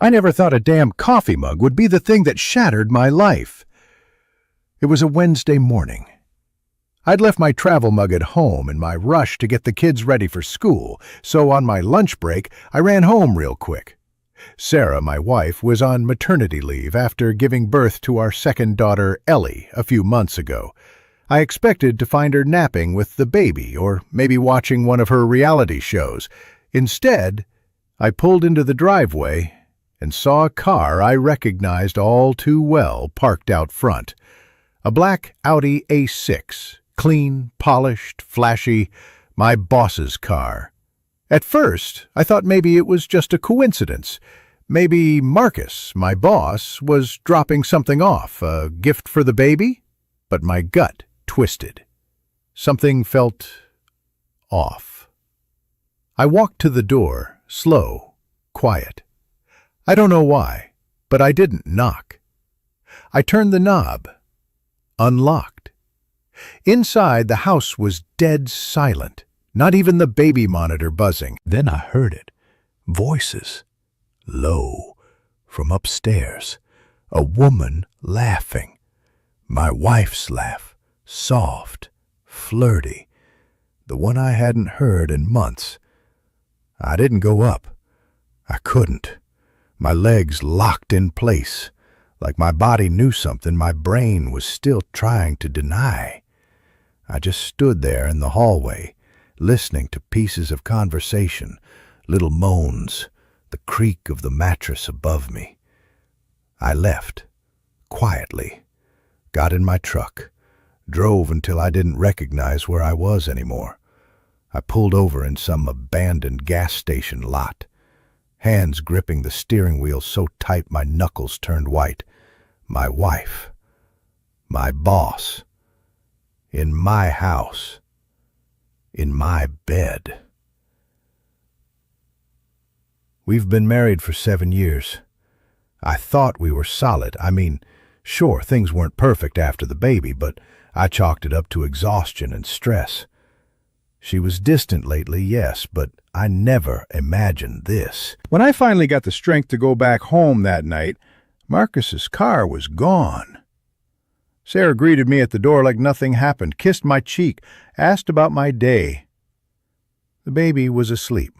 I never thought a damn coffee mug would be the thing that shattered my life. It was a Wednesday morning. I'd left my travel mug at home in my rush to get the kids ready for school, so on my lunch break, I ran home real quick. Sarah, my wife, was on maternity leave after giving birth to our second daughter, Ellie, a few months ago. I expected to find her napping with the baby or maybe watching one of her reality shows. Instead, I pulled into the driveway and saw a car I recognized all too well parked out front. A black Audi A6, clean, polished, flashy, my boss's car. At first, I thought maybe it was just a coincidence. Maybe Marcus, my boss, was dropping something off, a gift for the baby? But my gut twisted. Something felt off. I walked to the door, slow, quiet. I don't know why, but I didn't knock. I turned the knob, unlocked. Inside, the house was dead silent, not even the baby monitor buzzing. Then I heard it. Voices, low, from upstairs. A woman laughing. My wife's laugh, soft, flirty. The one I hadn't heard in months. I didn't go up. I couldn't. My legs locked in place. Like my body knew something my brain was still trying to deny. I just stood there in the hallway, listening to pieces of conversation, little moans, the creak of the mattress above me. I left, quietly, got in my truck, drove until I didn't recognize where I was anymore. I pulled over in some abandoned gas station lot, hands gripping the steering wheel so tight my knuckles turned white. My wife, my boss, in my house, in my bed. We've been married for 7 years. I thought we were solid. I mean, sure, things weren't perfect after the baby, but I chalked it up to exhaustion and stress. She was distant lately, yes, but I never imagined this. When I finally got the strength to go back home that night, Marcus's car was gone. Sarah greeted me at the door like nothing happened, kissed my cheek, asked about my day. The baby was asleep.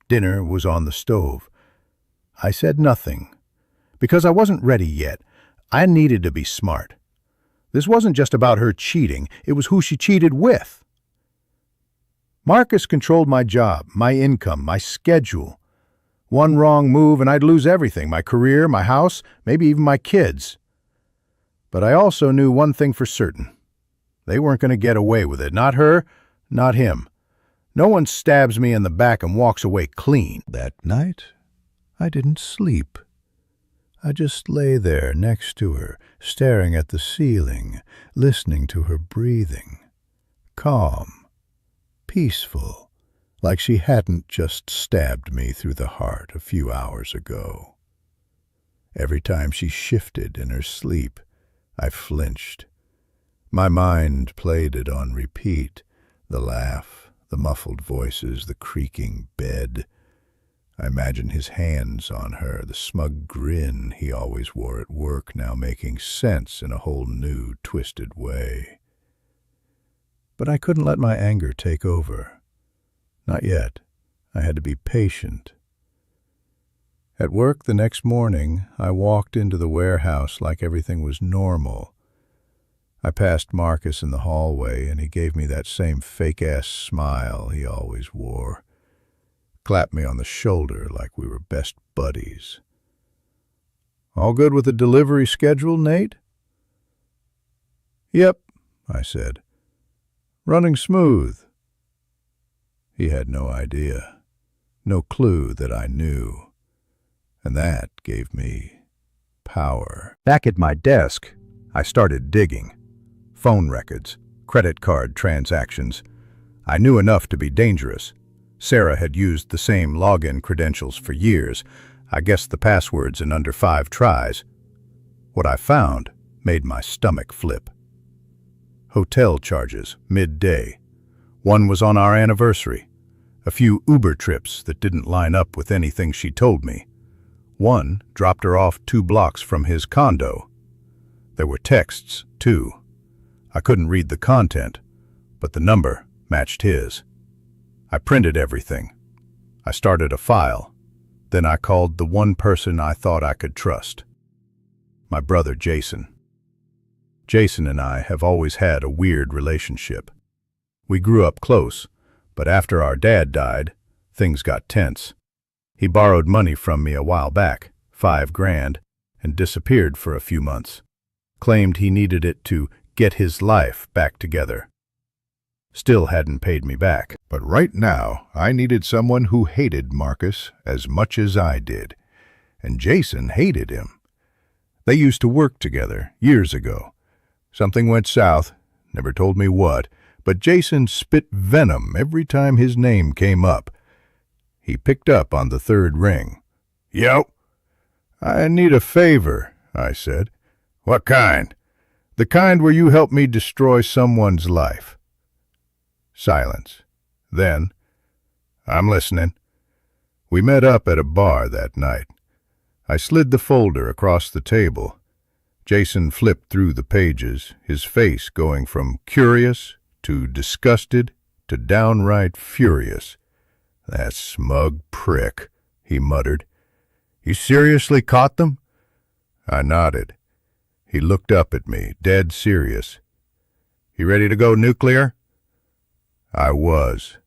Dinner was on the stove. I said nothing, because I wasn't ready yet. I needed to be smart. This wasn't just about her cheating, it was who she cheated with. Marcus controlled my job, my income, my schedule. One wrong move and I'd lose everything, my career, my house, maybe even my kids. But I also knew one thing for certain. They weren't going to get away with it. Not her, not him. No one stabs me in the back and walks away clean. That night, I didn't sleep. I just lay there next to her, staring at the ceiling, listening to her breathing. Calm, peaceful, like she hadn't just stabbed me through the heart a few hours ago. Every time she shifted in her sleep, I flinched. My mind played it on repeat, the laugh, the muffled voices, the creaking bed. I imagined his hands on her, the smug grin he always wore at work now making sense in a whole new, twisted way. But I couldn't let my anger take over. Not yet. I had to be patient. At work the next morning, I walked into the warehouse like everything was normal. I passed Marcus in the hallway, and he gave me that same fake-ass smile he always wore. Clapped me on the shoulder like we were best buddies. "All good with the delivery schedule, Nate?" "Yep," I said. "Running smooth." He had no idea, no clue that I knew. And that gave me power. Back at my desk, I started digging. Phone records, credit card transactions. I knew enough to be dangerous. Sarah had used the same login credentials for years. I guessed the passwords in under 5 tries. What I found made my stomach flip. Hotel charges, midday. One was on our anniversary. A few Uber trips that didn't line up with anything she told me. One dropped her off 2 blocks from his condo. There were texts, too. I couldn't read the content, but the number matched his. I printed everything. I started a file. Then I called the one person I thought I could trust. My brother Jason. Jason and I have always had a weird relationship. We grew up close, but after our dad died, things got tense. He borrowed money from me a while back, $5 grand, and disappeared for a few months. Claimed he needed it to get his life back together. Still hadn't paid me back. But right now, I needed someone who hated Marcus as much as I did. And Jason hated him. They used to work together years ago. Something went south, never told me what, but Jason spit venom every time his name came up. He picked up on the 3rd ring. "Yo." "I need a favor," I said. "What kind?" "The kind where you help me destroy someone's life." Silence. Then, "I'm listening." We met up at a bar that night. I slid the folder across the table. Jason flipped through the pages, his face going from curious to disgusted to downright furious. "That smug prick," he muttered. "You seriously caught them?" I nodded. He looked up at me, dead serious. "You ready to go nuclear?" I was.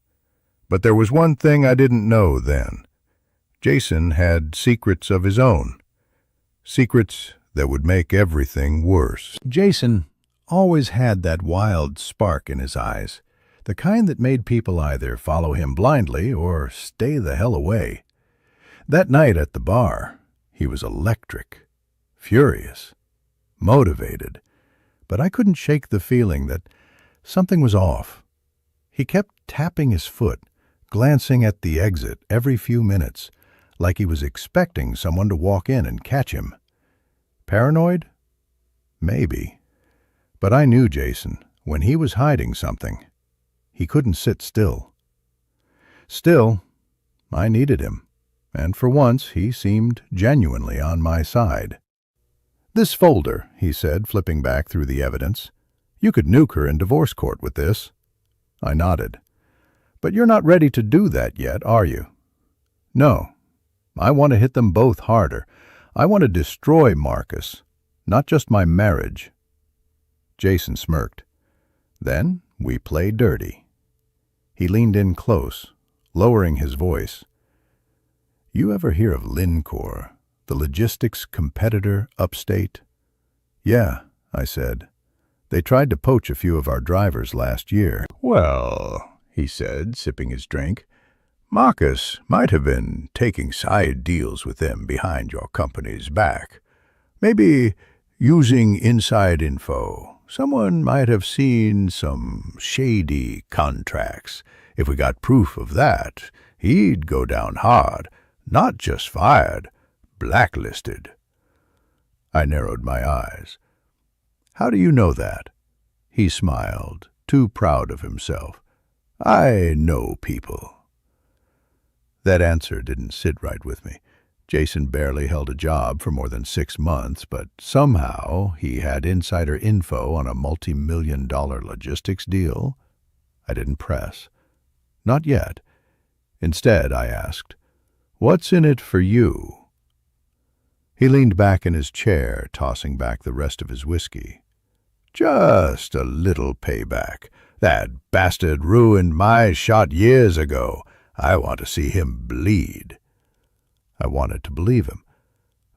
But there was one thing I didn't know then. Jason had secrets of his own. Secrets that would make everything worse. Jason always had that wild spark in his eyes, the kind that made people either follow him blindly or stay the hell away. That night at the bar, he was electric, furious, motivated, but I couldn't shake the feeling that something was off. He kept tapping his foot, glancing at the exit every few minutes, like he was expecting someone to walk in and catch him. Paranoid? Maybe. But I knew Jason. When he was hiding something, he couldn't sit still. Still, I needed him, and for once he seemed genuinely on my side. "This folder," he said, flipping back through the evidence. "You could nuke her in divorce court with this." I nodded. "But you're not ready to do that yet, are you?" "No. I want to hit them both harder. I want to destroy Marcus, not just my marriage." Jason smirked. Then we played dirty. He leaned in close, lowering his voice. "You ever hear of Lincor, the logistics competitor upstate?" "Yeah," I said. "They tried to poach a few of our drivers last year." "Well," he said, sipping his drink, "Marcus might have been taking side deals with them behind your company's back. Maybe using inside info. Someone might have seen some shady contracts. If we got proof of that, he'd go down hard, not just fired, blacklisted." I narrowed my eyes. "How do you know that?" He smiled, too proud of himself. "I know people." That answer didn't sit right with me. Jason barely held a job for more than 6 months, but somehow he had insider info on a multi-million-dollar logistics deal. I didn't press. Not yet. Instead, I asked, "What's in it for you?" He leaned back in his chair, tossing back the rest of his whiskey. "Just a little payback. That bastard ruined my shot years ago. I want to see him bleed." I wanted to believe him,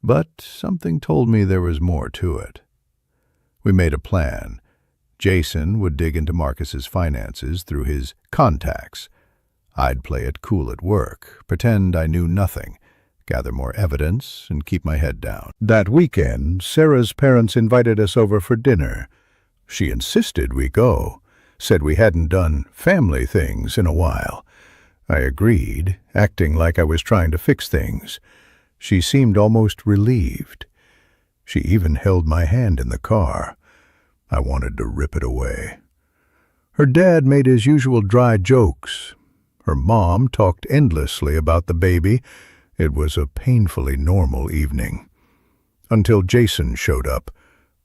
but something told me there was more to it. We made a plan. Jason would dig into Marcus's finances through his contacts. I'd play it cool at work, pretend I knew nothing, gather more evidence, and keep my head down. That weekend, Sarah's parents invited us over for dinner. She insisted we go, said we hadn't done family things in a while. I agreed, acting like I was trying to fix things. She seemed almost relieved. She even held my hand in the car. I wanted to rip it away. Her dad made his usual dry jokes. Her mom talked endlessly about the baby, It was a painfully normal evening. Until Jason showed up,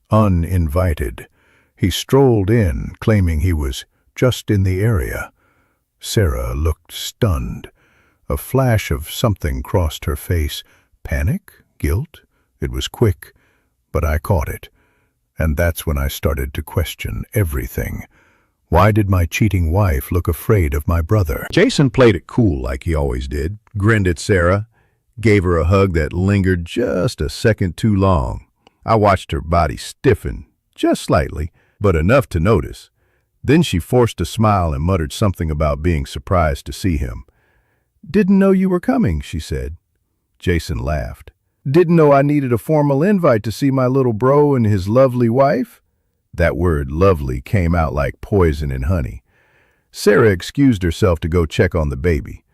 uninvited. He strolled in, claiming he was just in the area. Sarah looked stunned. A flash of something crossed her face. Panic? Guilt? It was quick, but I caught it. And that's when I started to question everything. Why did my cheating wife look afraid of my brother? Jason played it cool like he always did, grinned at Sarah, gave her a hug that lingered just a second too long. I watched her body stiffen, just slightly, but enough to notice. Then she forced a smile and muttered something about being surprised to see him. "Didn't know you were coming," she said. Jason laughed. "Didn't know I needed a formal invite to see my little bro and his lovely wife?" That word lovely came out like poison in honey. Sarah excused herself to go check on the baby.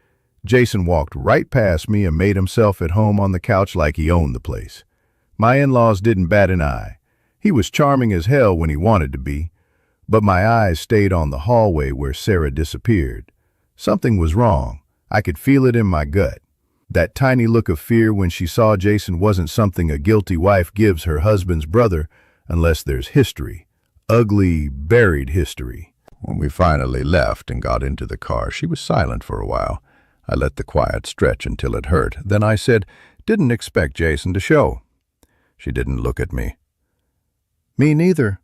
Jason walked right past me and made himself at home on the couch like he owned the place. My in-laws didn't bat an eye. He was charming as hell when he wanted to be, but my eyes stayed on the hallway where Sarah disappeared. Something was wrong. I could feel it in my gut. That tiny look of fear when she saw Jason wasn't something a guilty wife gives her husband's brother unless there's history. Ugly, buried history. When we finally left and got into the car, she was silent for a while. I let the quiet stretch until it hurt. Then I said, "Didn't expect Jason to show." She didn't look at me. "Me neither."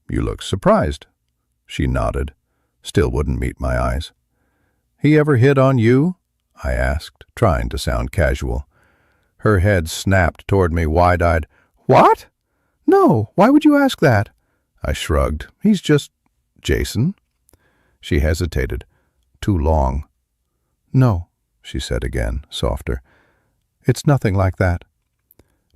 "You look surprised." She nodded, still wouldn't meet my eyes. "He ever hit on you?" I asked, trying to sound casual. Her head snapped toward me wide-eyed. "What? No, why would you ask that?" I shrugged. "He's just Jason." She hesitated. "Too long." "No," she said again, softer. "It's nothing like that."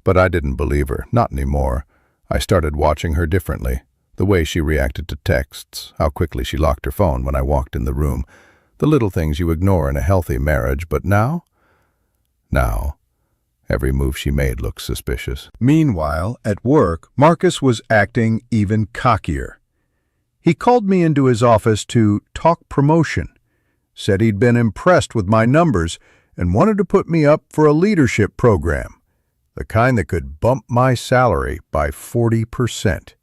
But I didn't believe her, not anymore. I started watching her differently. The way she reacted to texts, how quickly she locked her phone when I walked in the room. The little things you ignore in a healthy marriage, but now? Every move she made looked suspicious. Meanwhile, at work, Marcus was acting even cockier. He called me into his office to talk promotion, said he'd been impressed with my numbers and wanted to put me up for a leadership program, the kind that could bump my salary by 40%.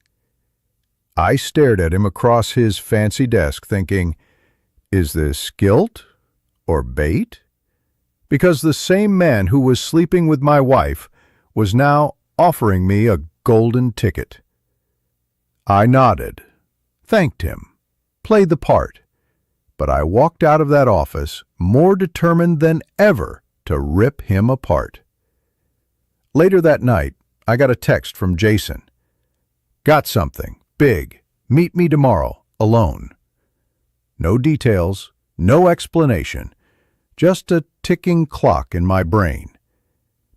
I stared at him across his fancy desk thinking, is this guilt or bait? Because the same man who was sleeping with my wife was now offering me a golden ticket. I nodded, thanked him, played the part, but I walked out of that office more determined than ever to rip him apart. Later that night, I got a text from Jason. "Got something big. Meet me tomorrow, alone." No details, no explanation. Just a ticking clock in my brain.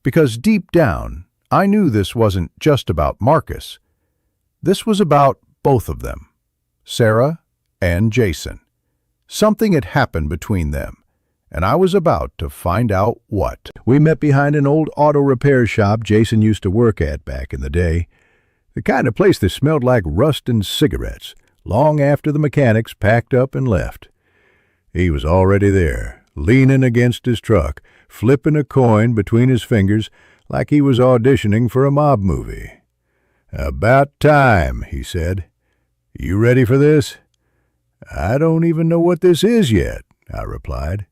Because deep down, I knew this wasn't just about Marcus. This was about both of them, Sarah and Jason. Something had happened between them, and I was about to find out what. We met behind an old auto repair shop Jason used to work at back in the day. The kind of place that smelled like rust and cigarettes, long after the mechanics packed up and left. He was already there, leaning against his truck, flipping a coin between his fingers like he was auditioning for a mob movie. "About time," he said. "You ready for this?" "I don't even know what this is yet," I replied.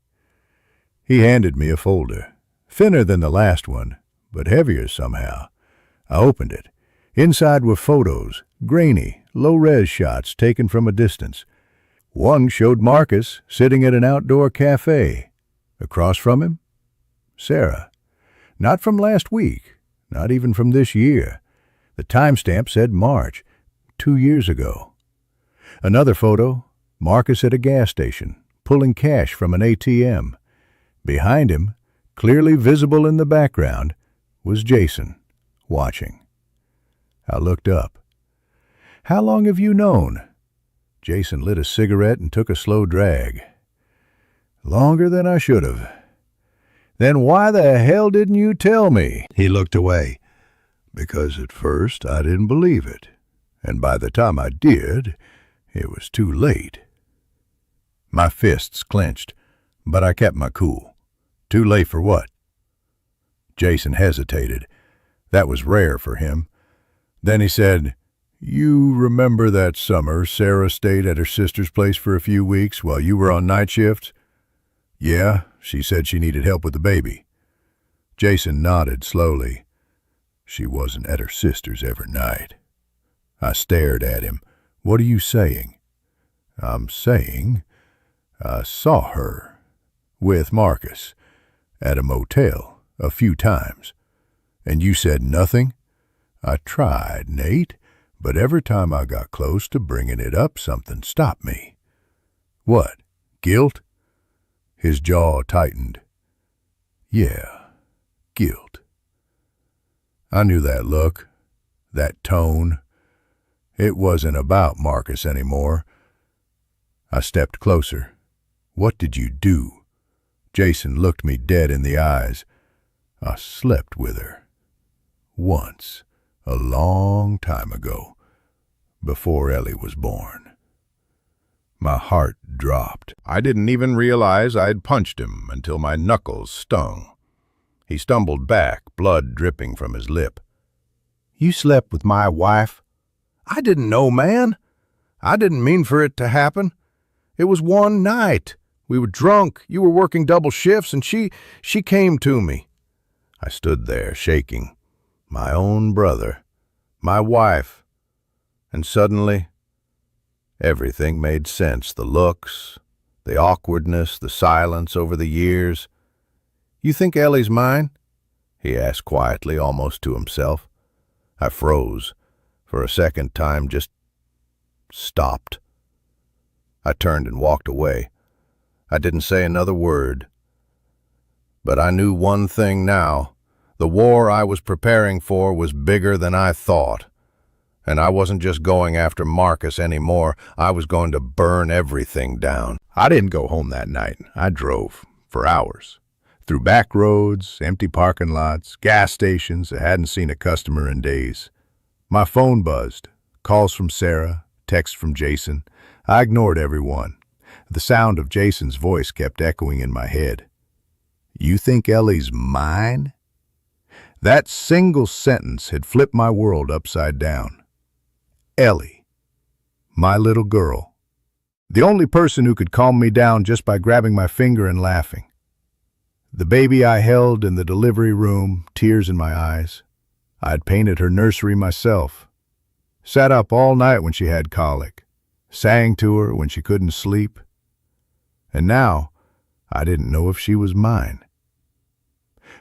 He handed me a folder, thinner than the last one, but heavier somehow. I opened it. Inside were photos, grainy, low-res shots taken from a distance. One showed Marcus sitting at an outdoor cafe. Across from him, Sarah. Not from last week, not even from this year. The timestamp said March, 2 years ago. Another photo, Marcus at a gas station, pulling cash from an ATM. Behind him, clearly visible in the background, was Jason, watching. I looked up. "How long have you known?" Jason lit a cigarette and took a slow drag. "Longer than I should have." "Then why the hell didn't you tell me?" He looked away. "Because at first I didn't believe it, and by the time I did, it was too late." My fists clenched, but I kept my cool. Too late for what? Jason hesitated. That was rare for him. Then he said, "You remember that summer Sarah stayed at her sister's place for a few weeks while you were on night shift?" "Yeah, she said she needed help with the baby." Jason nodded slowly. "She wasn't at her sister's every night." I stared at him. "What are you saying?" "I'm saying I saw her with Marcus at a motel a few times." "And you said nothing?" "I tried, Nate, but every time I got close to bringing it up, something stopped me." "What? Guilt?" His jaw tightened. "Yeah, guilt." I knew that look, that tone. It wasn't about Marcus anymore. I stepped closer. "What did you do?" Jason looked me dead in the eyes. "I slept with her. Once, a long time ago, before Ellie was born." My heart dropped. I didn't even realize I'd punched him until my knuckles stung. He stumbled back, blood dripping from his lip. "You slept with my wife?" "I didn't know, man. I didn't mean for it to happen. It was one night. We were drunk, you were working double shifts, and she came to me." I stood there, shaking. My own brother, my wife. And suddenly, everything made sense. The looks, the awkwardness, the silence over the years. "You think Ellie's mine?" he asked quietly, almost to himself. I froze. For a second, time just stopped. I turned and walked away. I didn't say another word. But I knew one thing now. The war I was preparing for was bigger than I thought. And I wasn't just going after Marcus anymore. I was going to burn everything down. I didn't go home that night. I drove for hours. Through back roads, empty parking lots, gas stations. I hadn't seen a customer in days. My phone buzzed. Calls from Sarah, texts from Jason. I ignored everyone. The sound of Jason's voice kept echoing in my head. "You think Ellie's mine?" That single sentence had flipped my world upside down. Ellie, my little girl. The only person who could calm me down just by grabbing my finger and laughing. The baby I held in the delivery room, tears in my eyes. I'd painted her nursery myself. Sat up all night when she had colic. Sang to her when she couldn't sleep. And now, I didn't know if she was mine.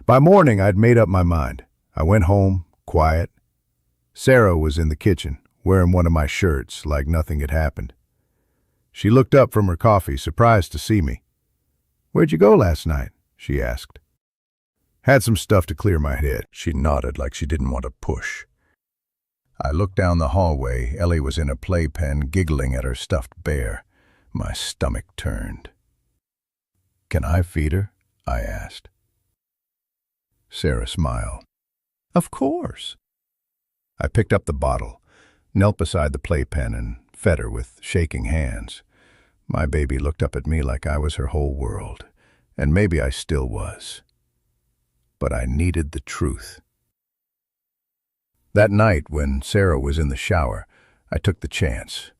By morning, I'd made up my mind. I went home, quiet. Sarah was in the kitchen, wearing one of my shirts, like nothing had happened. She looked up from her coffee, surprised to see me. "Where'd you go last night?" she asked. "Had some stuff to clear my head." She nodded like she didn't want to push. I looked down the hallway. Ellie was in a playpen, giggling at her stuffed bear. My stomach turned. "Can I feed her?" I asked. Sarah smiled. "Of course." I picked up the bottle, knelt beside the playpen, and fed her with shaking hands. My baby looked up at me like I was her whole world, and maybe I still was. But I needed the truth. That night, when Sarah was in the shower, I took the chance.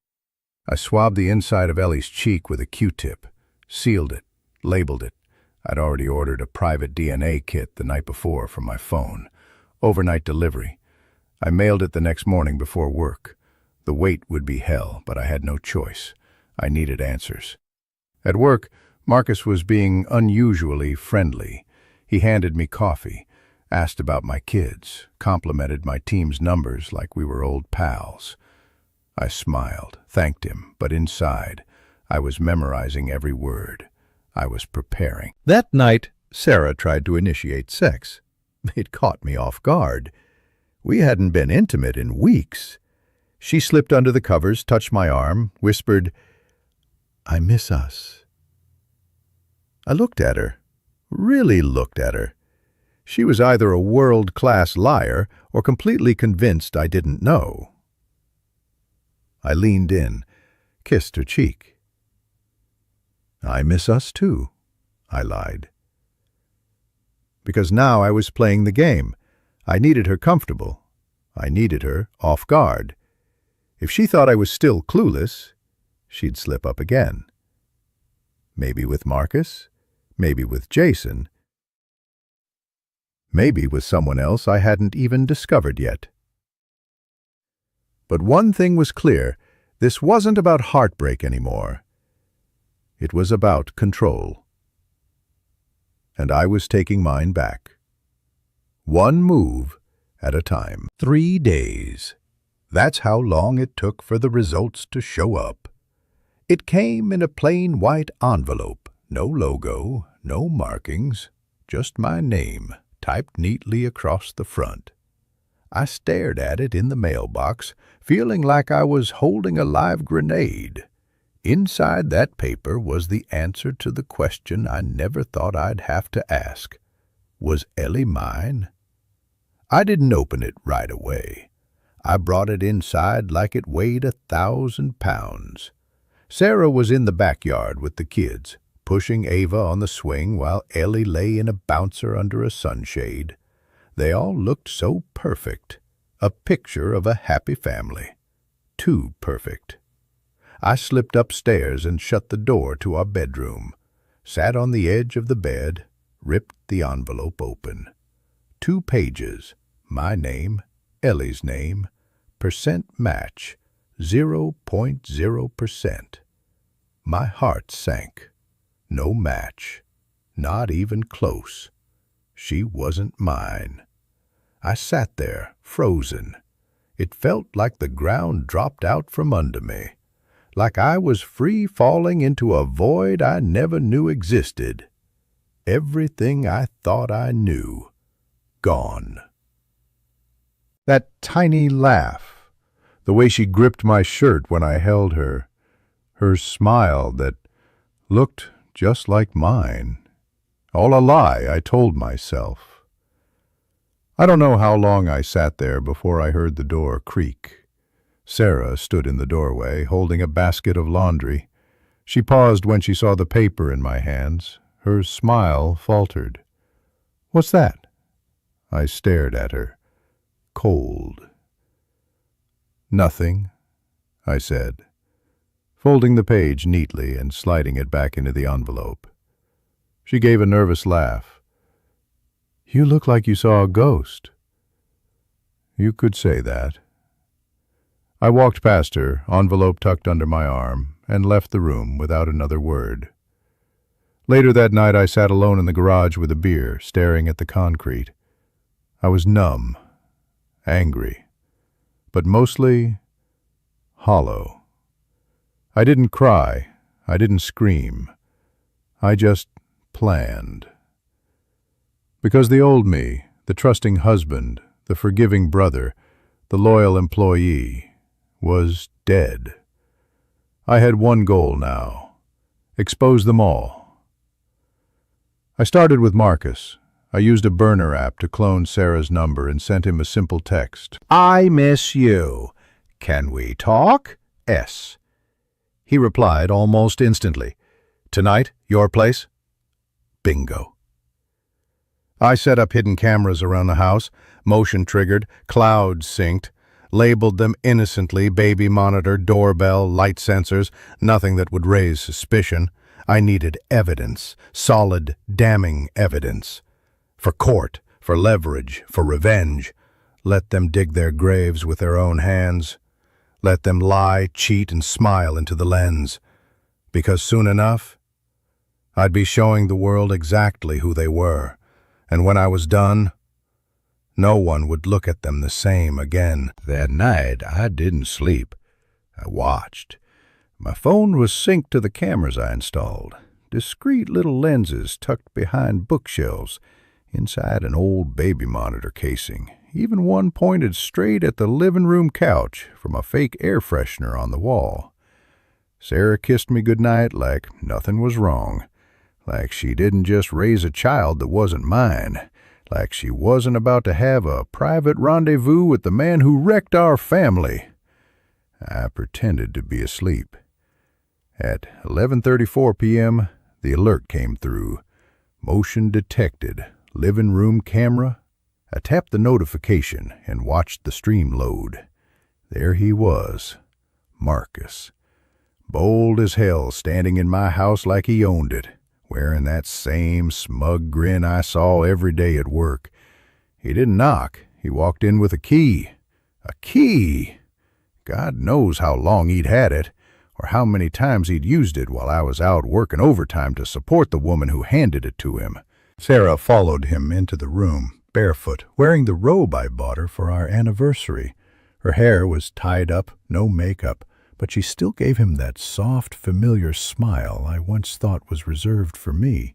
I swabbed the inside of Ellie's cheek with a Q-tip, sealed it, labeled it. I'd already ordered a private DNA kit the night before from my phone. Overnight delivery. I mailed it the next morning before work. The wait would be hell, but I had no choice. I needed answers. At work, Marcus was being unusually friendly. He handed me coffee, asked about my kids, complimented my team's numbers like we were old pals. I smiled, thanked him, but inside, I was memorizing every word. I was preparing. That night, Sarah tried to initiate sex. It caught me off guard. We hadn't been intimate in weeks. She slipped under the covers, touched my arm, whispered, "I miss us." I looked at her, really looked at her. She was either a world-class liar or completely convinced I didn't know. I leaned in, kissed her cheek. "I miss us too," I lied. because now I was playing the game. I needed her comfortable. I needed her off guard. If she thought I was still clueless, she'd slip up again. Maybe with Marcus, maybe with Jason, maybe with someone else I hadn't even discovered yet. But one thing was clear, this wasn't about heartbreak anymore. It was about control. And I was taking mine back. One move at a time. 3 days. That's how long it took for the results to show up. It came in a plain white envelope. No logo, no markings, just my name, typed neatly across the front. I stared at it in the mailbox, feeling like I was holding a live grenade. Inside that paper was the answer to the question I never thought I'd have to ask. Was Ellie mine? I didn't open it right away. I brought it inside like it weighed 1,000 pounds. Sarah was in the backyard with the kids, pushing Ava on the swing while Ellie lay in a bouncer under a sunshade. They all looked so perfect, a picture of a happy family. Too perfect. I slipped upstairs and shut the door to our bedroom, sat on the edge of the bed, ripped the envelope open. 2 pages, my name, Ellie's name, percent match, 0.0%. My heart sank. No match. Not even close. She wasn't mine. I sat there, frozen. It felt like the ground dropped out from under me, like I was free falling into a void I never knew existed. Everything I thought I knew, gone. That tiny laugh, the way she gripped my shirt when I held her, her smile that looked just like mine. All a lie, I told myself. I don't know how long I sat there before I heard the door creak. Sarah stood in the doorway, holding a basket of laundry. She paused when she saw the paper in my hands. Her smile faltered. "What's that?" I stared at her, cold. "Nothing," I said, folding the page neatly and sliding it back into the envelope. She gave a nervous laugh. "You look like you saw a ghost." "You could say that." I walked past her, envelope tucked under my arm, and left the room without another word. Later that night I sat alone in the garage with a beer, staring at the concrete. I was numb, angry, but mostly hollow. I didn't cry, I didn't scream. I just planned. Because the old me, the trusting husband, the forgiving brother, the loyal employee, was dead. I had one goal now: expose them all. I started with Marcus. I used a burner app to clone Sarah's number and sent him a simple text. "I miss you. Can we talk? S." He replied almost instantly. "Tonight, your place?" Bingo. I set up hidden cameras around the house, motion-triggered, cloud-synced, labeled them innocently: baby monitor, doorbell, light sensors, nothing that would raise suspicion. I needed evidence, solid, damning evidence. For court, for leverage, for revenge. Let them dig their graves with their own hands. Let them lie, cheat, and smile into the lens. Because soon enough, I'd be showing the world exactly who they were. And when I was done, no one would look at them the same again. That night, I didn't sleep. I watched. My phone was synced to the cameras I installed. Discreet little lenses tucked behind bookshelves, inside an old baby monitor casing. Even one pointed straight at the living room couch from a fake air freshener on the wall. Sarah kissed me goodnight like nothing was wrong. Like she didn't just raise a child that wasn't mine. Like she wasn't about to have a private rendezvous with the man who wrecked our family. I pretended to be asleep. At 11:34 p.m., the alert came through. Motion detected. living room camera. I tapped the notification and watched the stream load. There he was, Marcus. Bold as hell, standing in my house like he owned it, wearing that same smug grin I saw every day at work. He didn't knock. He walked in with a key. A key! God knows how long he'd had it, or how many times he'd used it while I was out working overtime to support the woman who handed it to him. Sarah followed him into the room, barefoot, wearing the robe I bought her for our anniversary. Her hair was tied up, no makeup, but she still gave him that soft, familiar smile I once thought was reserved for me.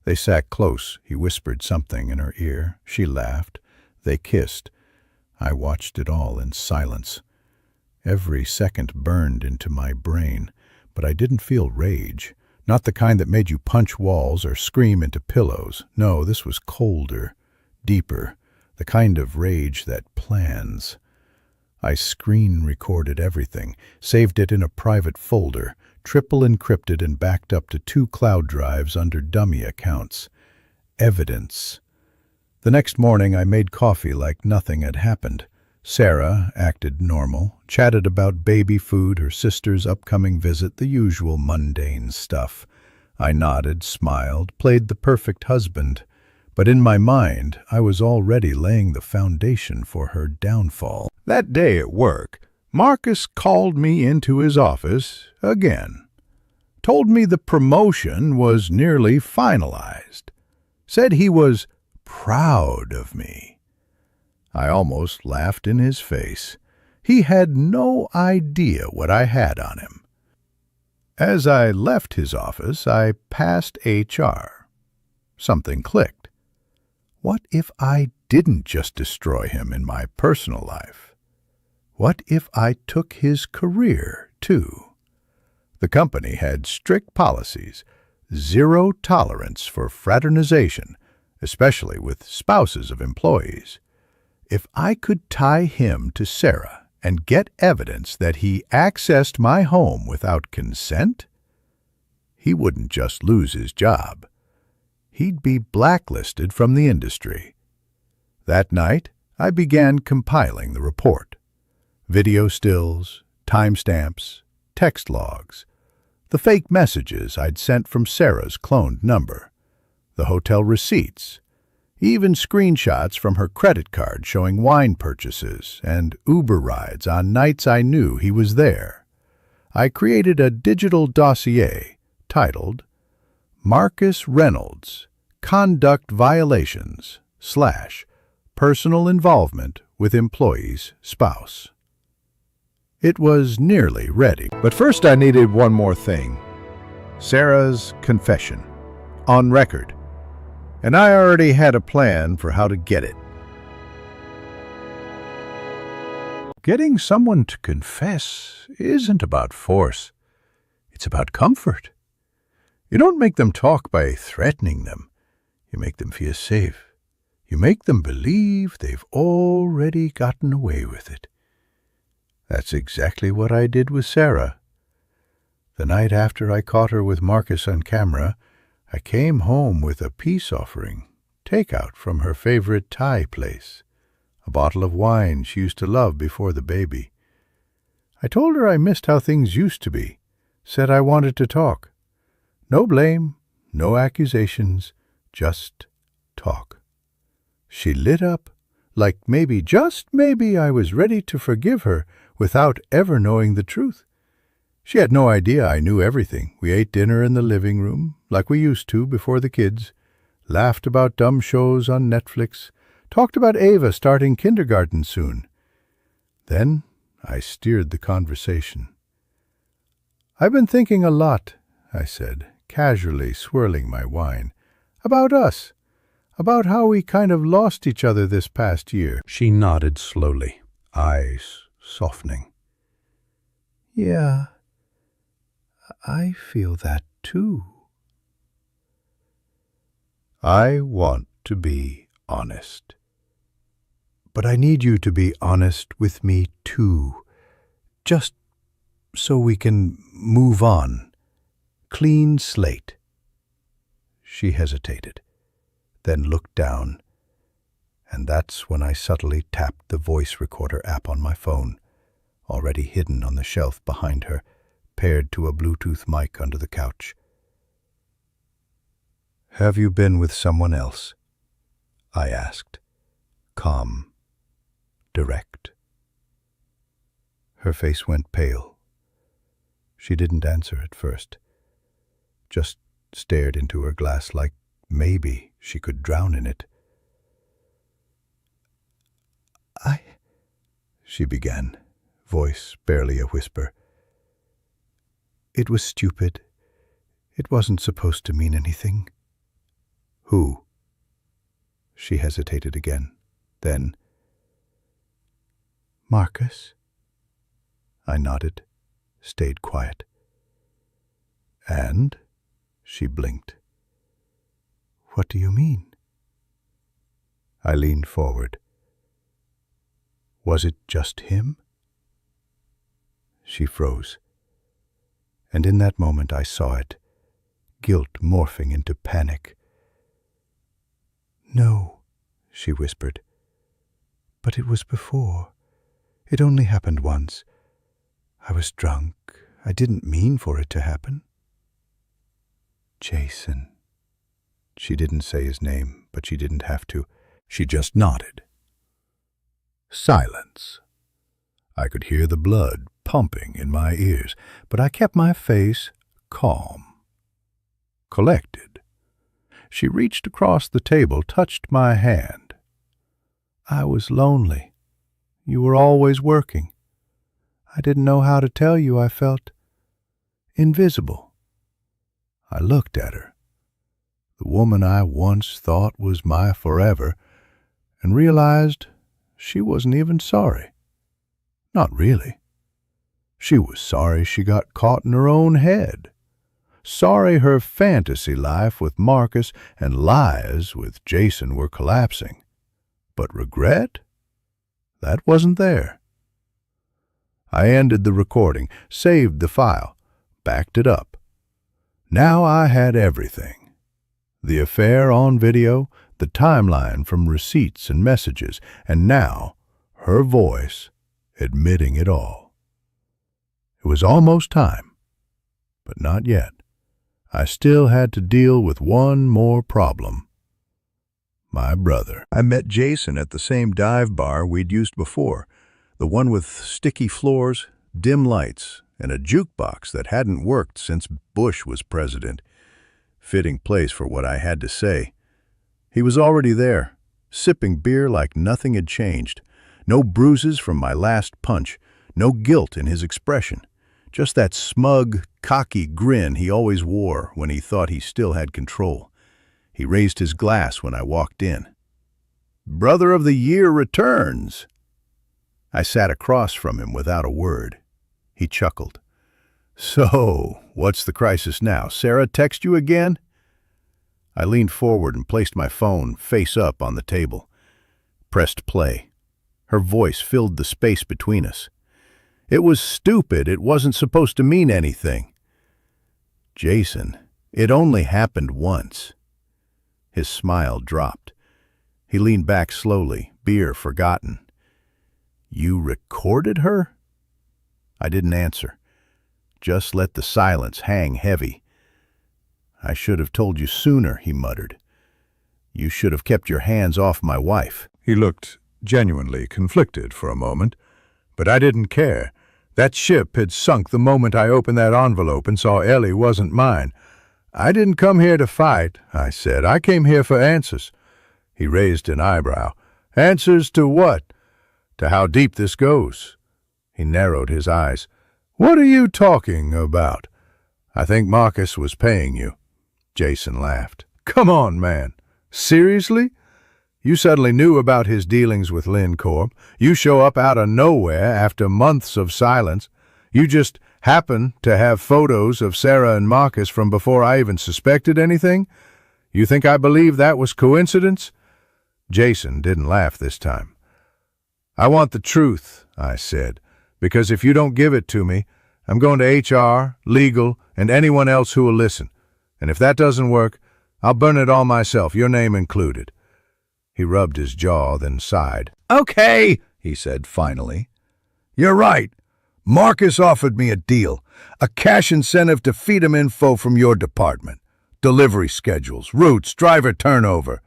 They sat close. He whispered something in her ear. She laughed. They kissed. I watched it all in silence. Every second burned into my brain, but I didn't feel rage. Not the kind that made you punch walls or scream into pillows. No, this was colder, deeper, the kind of rage that plans. I screen-recorded everything, saved it in a private folder, triple encrypted and backed up to 2 cloud drives under dummy accounts. Evidence. The next morning I made coffee like nothing had happened. Sarah acted normal, chatted about baby food, her sister's upcoming visit, the usual mundane stuff. I nodded, smiled, played the perfect husband. But in my mind, I was already laying the foundation for her downfall. That day at work, Marcus called me into his office again. Told me the promotion was nearly finalized. Said he was proud of me. I almost laughed in his face. He had no idea what I had on him. As I left his office, I passed HR. Something clicked. What if I didn't just destroy him in my personal life? What if I took his career, too? The company had strict policies, 0 tolerance for fraternization, especially with spouses of employees. If I could tie him to Sarah and get evidence that he accessed my home without consent, he wouldn't just lose his job. He'd be blacklisted from the industry. That night, I began compiling the report. Video stills, timestamps, text logs, the fake messages I'd sent from Sarah's cloned number, the hotel receipts, even screenshots from her credit card showing wine purchases and Uber rides on nights I knew he was there. I created a digital dossier titled Marcus Reynolds, Conduct Violations / Personal Involvement with Employee's Spouse. It was nearly ready. But first I needed one more thing. Sarah's confession. On record. And I already had a plan for how to get it. Getting someone to confess isn't about force. It's about comfort. You don't make them talk by threatening them. You make them feel safe. You make them believe they've already gotten away with it. That's exactly what I did with Sarah. The night after I caught her with Marcus on camera, I came home with a peace offering, takeout from her favorite Thai place, a bottle of wine she used to love before the baby. I told her I missed how things used to be, said I wanted to talk. No blame, no accusations, just talk. She lit up, like maybe, just maybe, I was ready to forgive her without ever knowing the truth. She had no idea I knew everything. We ate dinner in the living room, like we used to before the kids, laughed about dumb shows on Netflix, talked about Ava starting kindergarten soon. Then I steered the conversation. "I've been thinking a lot," I said, casually swirling my wine, "about us, about how we kind of lost each other this past year." She nodded slowly, eyes softening. "Yeah, I feel that too." I want to be honest. But I need you to be honest with me too, just so we can move on. Clean slate. She hesitated. then looked down, and that's when I subtly tapped the voice recorder app on my phone, already hidden on the shelf behind her, paired to a Bluetooth mic under the couch. "Have you been with someone else?" I asked, calm, direct. Her face went pale. She didn't answer at first, just stared into her glass like maybe she could drown in it. She began, voice barely a whisper. "It was stupid. It wasn't supposed to mean anything." "Who?" She hesitated again. Then, "Marcus?" I nodded, stayed quiet. "And?" She blinked. "What do you mean?" I leaned forward. "Was it just him?" She froze. And in that moment I saw it, guilt morphing into panic. "No," she whispered. "But it was before. It only happened once. I was drunk. I didn't mean for it to happen." "Jason." She didn't say his name, but she didn't have to. She just nodded. Silence. I could hear the blood pumping in my ears, but I kept my face calm, collected. She reached across the table, touched my hand. "I was lonely. You were always working. I didn't know how to tell you I felt invisible." I looked at her, the woman I once thought was my forever, and realized she wasn't even sorry. Not really. She was sorry she got caught in her own head. Sorry her fantasy life with Marcus and lies with Jason were collapsing. But regret? That wasn't there. I ended the recording, saved the file, backed it up. Now I had everything. The affair on video, the timeline from receipts and messages, and now her voice admitting it all. It was almost time, but not yet. I still had to deal with one more problem. My brother. I met Jason at the same dive bar we'd used before, the one with sticky floors, dim lights, and a jukebox that hadn't worked since Bush was president. Fitting place for what I had to say. He was already there, sipping beer like nothing had changed. No bruises from my last punch, no guilt in his expression. Just that smug, cocky grin he always wore when he thought he still had control. He raised his glass when I walked in. "Brother of the Year returns." I sat across from him without a word. He chuckled. "So, what's the crisis now? Sarah text you again?" I leaned forward and placed my phone face up on the table. Pressed play. Her voice filled the space between us. "It was stupid. It wasn't supposed to mean anything." "Jason, it only happened once." His smile dropped. He leaned back slowly, beer forgotten. "You recorded her?" I didn't answer. Just let the silence hang heavy. "I should have told you sooner," he muttered. "You should have kept your hands off my wife." He looked genuinely conflicted for a moment, but I didn't care. That ship had sunk the moment I opened that envelope and saw Ellie wasn't mine. "I didn't come here to fight," I said. "I came here for answers." He raised an eyebrow. "Answers to what?" "To how deep this goes." He narrowed his eyes. "What are you talking about?" "I think Marcus was paying you." Jason laughed. "Come on, man. Seriously? You suddenly knew about his dealings with Lynn Corp. You show up out of nowhere after months of silence. You just happen to have photos of Sarah and Marcus from before I even suspected anything? You think I believe that was coincidence?" Jason didn't laugh this time. "I want the truth," I said, "because if you don't give it to me, I'm going to HR, legal, and anyone else who will listen. And if that doesn't work, I'll burn it all myself, your name included." He rubbed his jaw, then sighed. "Okay," he said finally. "You're right. Marcus offered me a deal, a cash incentive to feed him info from your department. Delivery schedules, routes, driver turnover.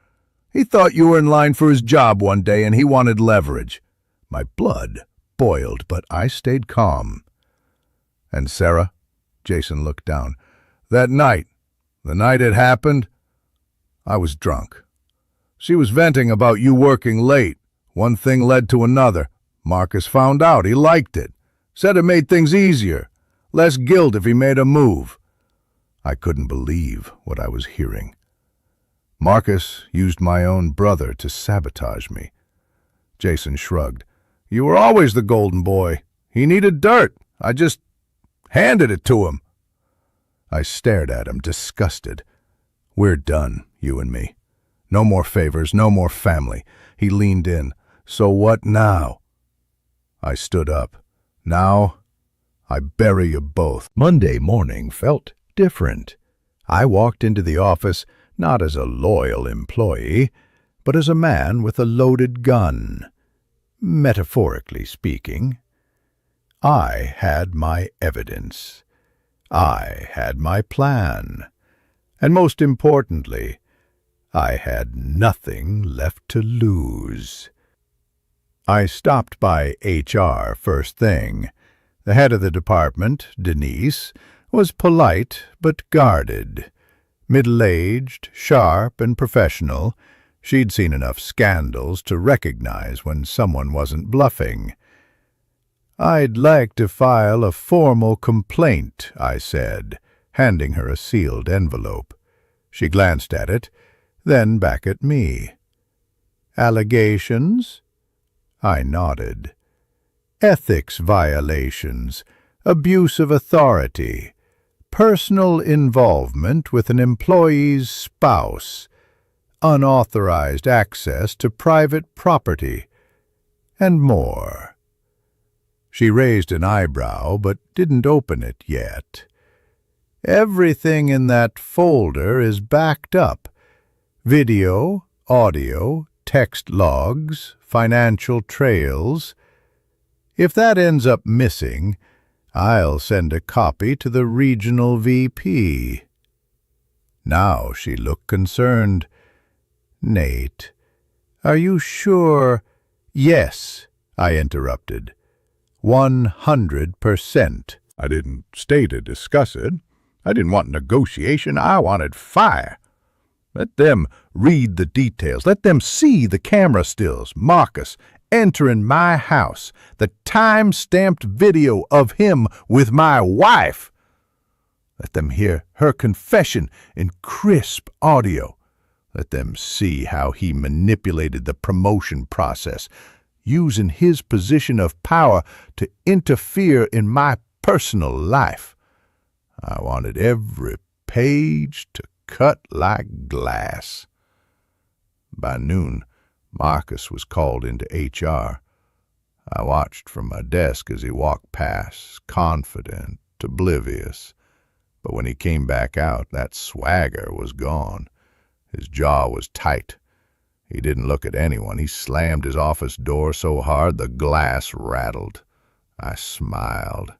He thought you were in line for his job one day and he wanted leverage." My blood boiled, but I stayed calm. "And Sarah?" Jason looked down. "That night, the night it happened, I was drunk. She was venting about you working late. One thing led to another. Marcus found out. He liked it. Said it made things easier. Less guilt if he made a move." I couldn't believe what I was hearing. Marcus used my own brother to sabotage me. Jason shrugged. "You were always the golden boy. He needed dirt. I just handed it to him." I stared at him, disgusted. "We're done, you and me. No more favors, no more family." He leaned in. "So what now?" I stood up. "Now, I bury you both." Monday morning felt different. I walked into the office not as a loyal employee, but as a man with a loaded gun. Metaphorically speaking, I had my evidence. I had my plan. And most importantly, I had nothing left to lose. I stopped by HR first thing. The head of the department, Denise, was polite but guarded. Middle-aged, sharp, and professional, she'd seen enough scandals to recognize when someone wasn't bluffing. "I'd like to file a formal complaint," I said, handing her a sealed envelope. She glanced at it, then back at me. "Allegations?" I nodded. "Ethics violations, abuse of authority, personal involvement with an employee's spouse, unauthorized access to private property, and more." She raised an eyebrow, but didn't open it yet. "Everything in that folder is backed up. Video, audio, text logs, financial trails. If that ends up missing, I'll send a copy to the regional VP." Now she looked concerned. "Nate, are you sure?" "Yes," I interrupted. 100%. I didn't stay to discuss it. I didn't want negotiation. I wanted fire. Let them read the details. Let them see the camera stills. Marcus entering my house. The time-stamped video of him with my wife. Let them hear her confession in crisp audio. Let them see how he manipulated the promotion process, using his position of power to interfere in my personal life. I wanted every page to cut like glass. By noon, Marcus was called into HR. I watched from my desk as he walked past, confident, oblivious. But when he came back out, that swagger was gone. His jaw was tight. He didn't look at anyone. He slammed his office door so hard the glass rattled. I smiled.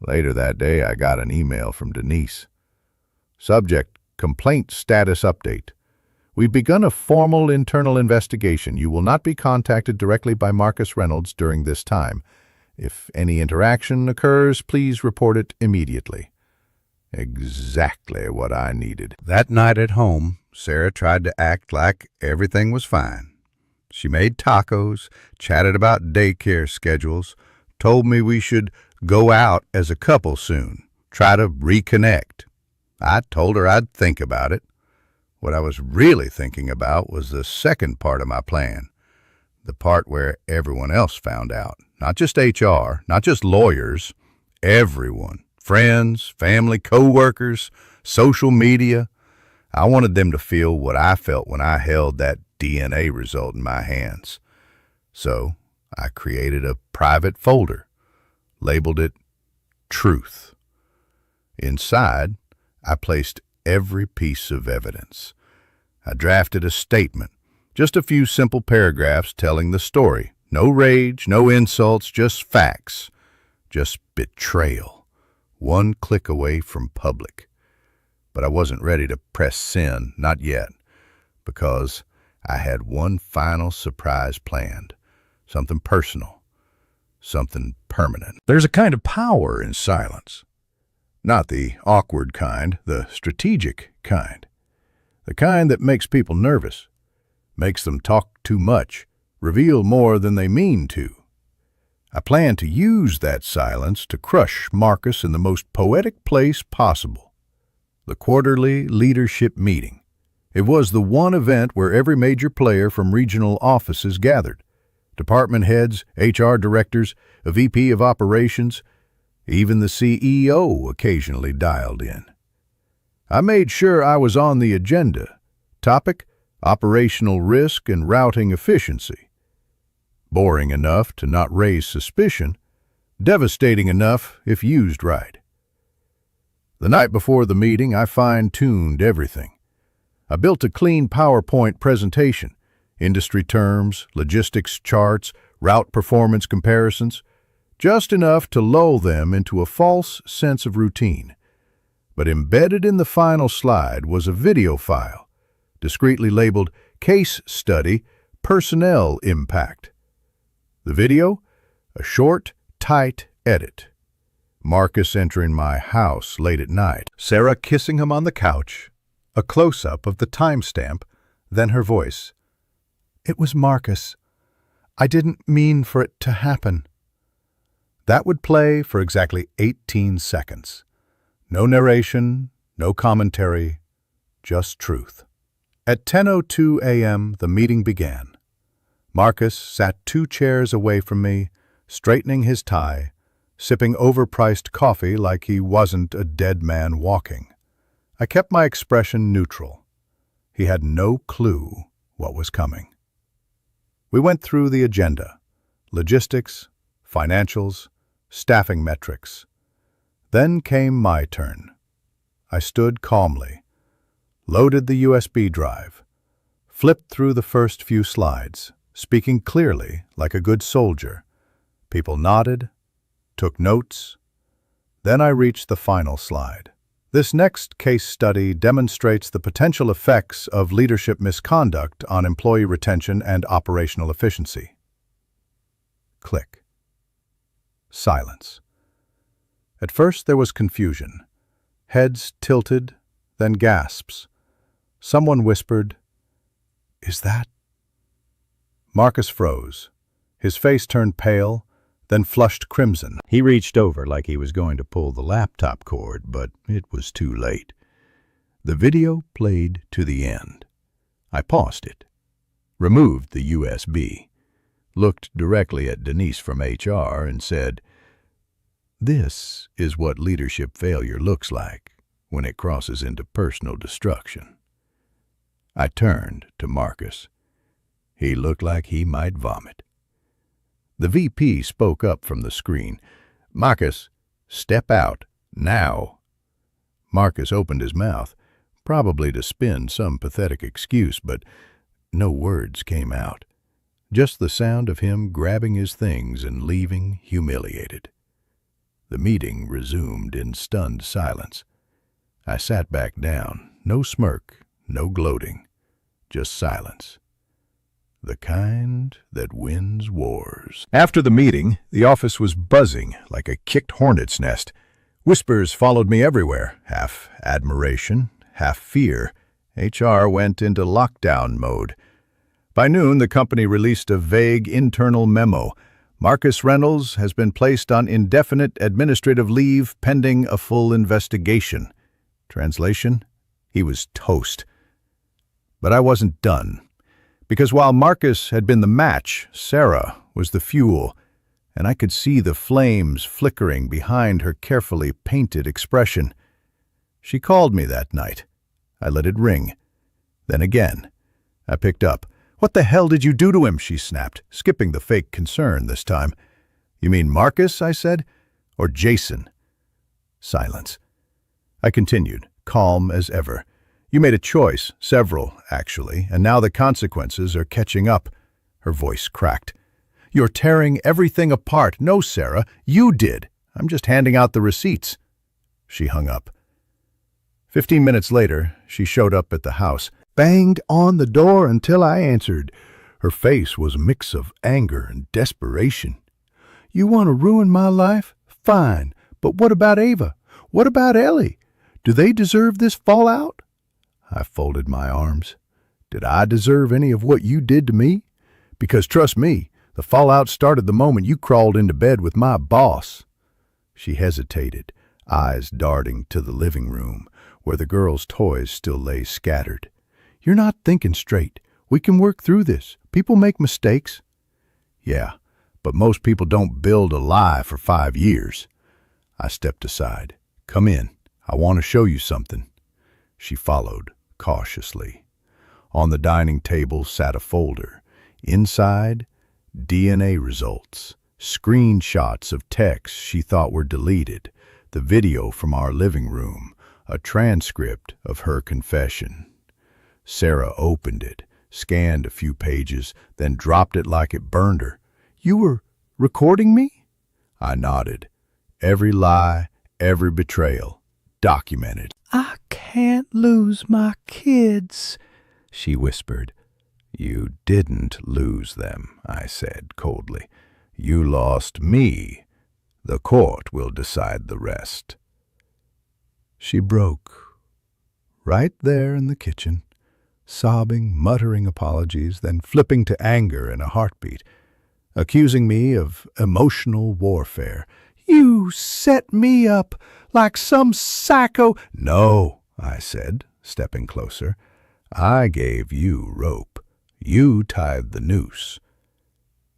Later that day, I got an email from Denise. Subject, complaint status update. We've begun a formal internal investigation. You will not be contacted directly by Marcus Reynolds during this time. If any interaction occurs, please report it immediately. Exactly what I needed. That night at home, Sarah tried to act like everything was fine. She made tacos, chatted about daycare schedules, told me we should go out as a couple soon, try to reconnect. I told her I'd think about it. What I was really thinking about was the second part of my plan, the part where everyone else found out. Not just HR, not just lawyers, everyone. Friends, family, co-workers, social media. I wanted them to feel what I felt when I held that DNA result in my hands. So I created a private folder, labeled it Truth. Inside, I placed every piece of evidence. I drafted a statement, just a few simple paragraphs telling the story. No rage, no insults, just facts. Just betrayal. One click away from public. But I wasn't ready to press send, not yet, because I had one final surprise planned. Something personal. Something permanent. There's a kind of power in silence. Not the awkward kind, the strategic kind. The kind that makes people nervous, makes them talk too much, reveal more than they mean to. I plan to use that silence to crush Marcus in the most poetic place possible. The quarterly leadership meeting. It was the one event where every major player from regional offices gathered. Department heads, HR directors, a VP of operations, even the CEO occasionally dialed in. I made sure I was on the agenda. Topic: operational risk and routing efficiency. Boring enough to not raise suspicion, devastating enough if used right. The night before the meeting, I fine-tuned everything. I built a clean PowerPoint presentation, industry terms, logistics charts, route performance comparisons, just enough to lull them into a false sense of routine. But embedded in the final slide was a video file, discreetly labeled Case Study Personnel Impact. The video? A short, tight edit. Marcus entering my house late at night, Sarah kissing him on the couch, a close-up of the timestamp, then her voice. "It was Marcus. I didn't mean for it to happen." That would play for exactly 18 seconds. No narration, no commentary, just truth. At 10:02 a.m., the meeting began. Marcus sat 2 chairs away from me, straightening his tie, sipping overpriced coffee like he wasn't a dead man walking. I kept my expression neutral. He had no clue what was coming. We went through the agenda: logistics, financials, staffing metrics. Then came my turn. I stood calmly, loaded the USB drive, flipped through the first few slides, speaking clearly like a good soldier. People nodded, took notes. Then I reached the final slide. This next case study demonstrates the potential effects of leadership misconduct on employee retention and operational efficiency. Click. Silence. At first there was confusion. Heads tilted, then gasps. Someone whispered, "Is that?" Marcus froze. His face turned pale, then flushed crimson. He reached over like he was going to pull the laptop cord, but it was too late. The video played to the end. I paused it, removed the USB, looked directly at Denise from HR and said, "This is what leadership failure looks like when it crosses into personal destruction." I turned to Marcus. He looked like he might vomit. The VP spoke up from the screen. "Marcus, step out, now." Marcus opened his mouth, probably to spin some pathetic excuse, but no words came out. Just the sound of him grabbing his things and leaving humiliated. The meeting resumed in stunned silence. I sat back down, no smirk, no gloating, just silence. The kind that wins wars. After the meeting, the office was buzzing like a kicked hornet's nest. Whispers followed me everywhere, half admiration, half fear. HR went into lockdown mode. By noon, the company released a vague internal memo. Marcus Reynolds has been placed on indefinite administrative leave pending a full investigation. Translation: he was toast. But I wasn't done. Because while Marcus had been the match, Sarah was the fuel, and I could see the flames flickering behind her carefully painted expression. She called me that night. I let it ring. Then again. I picked up. "What the hell did you do to him?" she snapped, skipping the fake concern this time. "You mean Marcus?" I said. "Or Jason?" Silence. I continued. calm as ever. You made a choice, several, actually, and now the consequences are catching up. Her voice cracked. You're tearing everything apart. No, Sarah, you did. I'm just handing out the receipts. She hung up. 15 minutes later, she showed up at the house, banged on the door until I answered. Her face was a mix of anger and desperation. You want to ruin my life? Fine. But what about Ava? What about Ellie? Do they deserve this fallout? I folded my arms. Did I deserve any of what you did to me? Because trust me, the fallout started the moment you crawled into bed with my boss. She hesitated, eyes darting to the living room, where the girls' toys still lay scattered. You're not thinking straight. We can work through this. People make mistakes. Yeah, but most people don't build a lie for 5 years. I stepped aside. Come in. I want to show you something. She followed, cautiously. On the dining table sat a folder. Inside, DNA results, screenshots of texts she thought were deleted, the video from our living room, a transcript of her confession. Sarah opened it, scanned a few pages, then dropped it like it burned her. You were recording me? I nodded. Every lie, every betrayal, documented. I can't lose my kids, she whispered. You didn't lose them, I said coldly. You lost me. The court will decide the rest. She broke. Right there in the kitchen, sobbing, muttering apologies, then flipping to anger in a heartbeat, accusing me of emotional warfare. You set me up like some psycho. No, I said, stepping closer. I gave you rope. You tied the noose.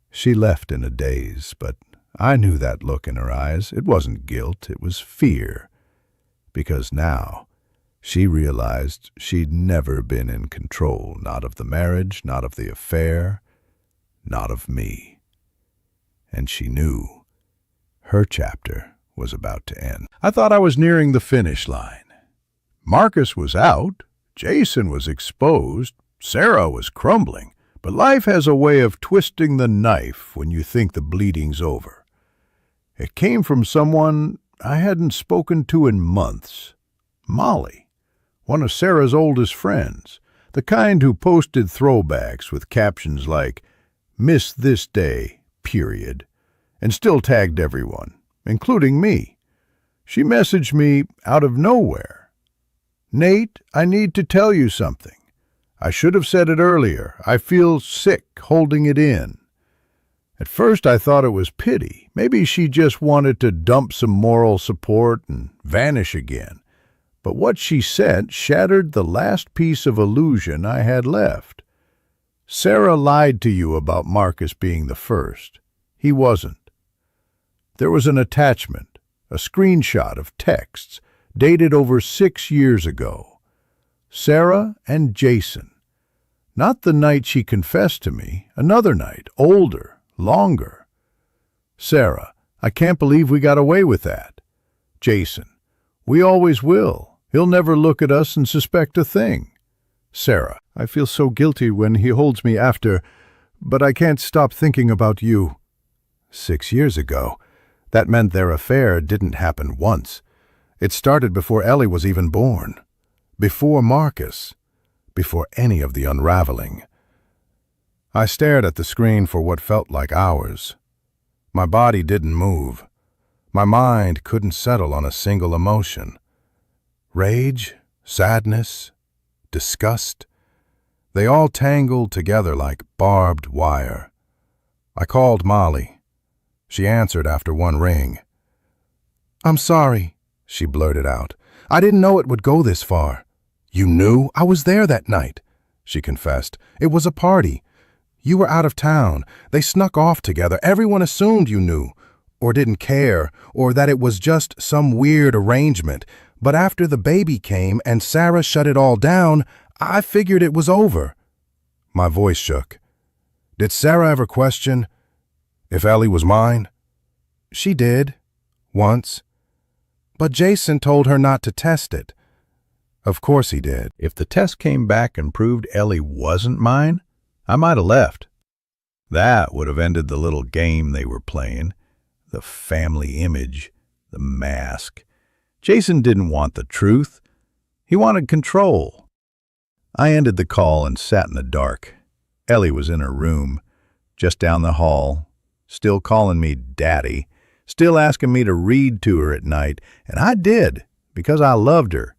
She left in a daze, but I knew that look in her eyes. It wasn't guilt, it was fear. Because now she realized she'd never been in control, not of the marriage, not of the affair, not of me. And she knew her chapter was about to end. I thought I was nearing the finish line. Marcus was out, Jason was exposed, Sarah was crumbling, but life has a way of twisting the knife when you think the bleeding's over. It came from someone I hadn't spoken to in months. Molly, one of Sarah's oldest friends, the kind who posted throwbacks with captions like, "Miss this day, period," and still tagged everyone, including me. She messaged me out of nowhere. Nate, I need to tell you something. I should have said it earlier. I feel sick holding it in. At first I thought it was pity. Maybe she just wanted to dump some moral support and vanish again. But what she sent shattered the last piece of illusion I had left. Sarah lied to you about Marcus being the first. He wasn't. There was an attachment, a screenshot of texts dated over 6 years ago. Sarah and Jason. Not the night she confessed to me, another night, older, longer. Sarah, I can't believe we got away with that. Jason, we always will. He'll never look at us and suspect a thing. Sarah, I feel so guilty when he holds me after, but I can't stop thinking about you. 6 years ago, that meant their affair didn't happen once. It started before Ellie was even born. Before Marcus. Before any of the unraveling. I stared at the screen for what felt like hours. My body didn't move. My mind couldn't settle on a single emotion. Rage, sadness, disgust. They all tangled together like barbed wire. I called Molly. She answered after one ring. I'm sorry, she blurted out. I didn't know it would go this far. You knew? I was there that night, she confessed. It was a party. You were out of town. They snuck off together. Everyone assumed you knew, or didn't care, or that it was just some weird arrangement. But after the baby came and Sarah shut it all down, I figured it was over. My voice shook. Did Sarah ever question if Ellie was mine? She did, once. But Jason told her not to test it. Of course he did. If the test came back and proved Ellie wasn't mine, I might have left. That would have ended the little game they were playing. The family image, the mask. Jason didn't want the truth. He wanted control. I ended the call and sat in the dark. Ellie was in her room, just down the hall, still calling me daddy, still asking me to read to her at night, and I did, because I loved her.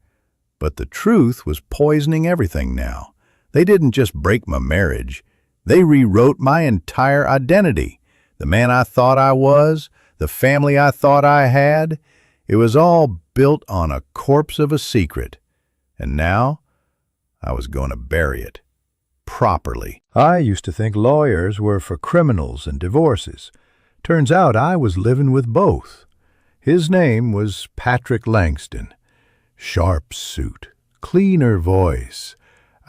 But the truth was poisoning everything now. They didn't just break my marriage. They rewrote my entire identity. The man I thought I was, the family I thought I had, it was all built on a corpse of a secret. And now, I was going to bury it. Properly. I used to think lawyers were for criminals and divorces. Turns out I was living with both. His name was Patrick Langston. Sharp suit, cleaner voice,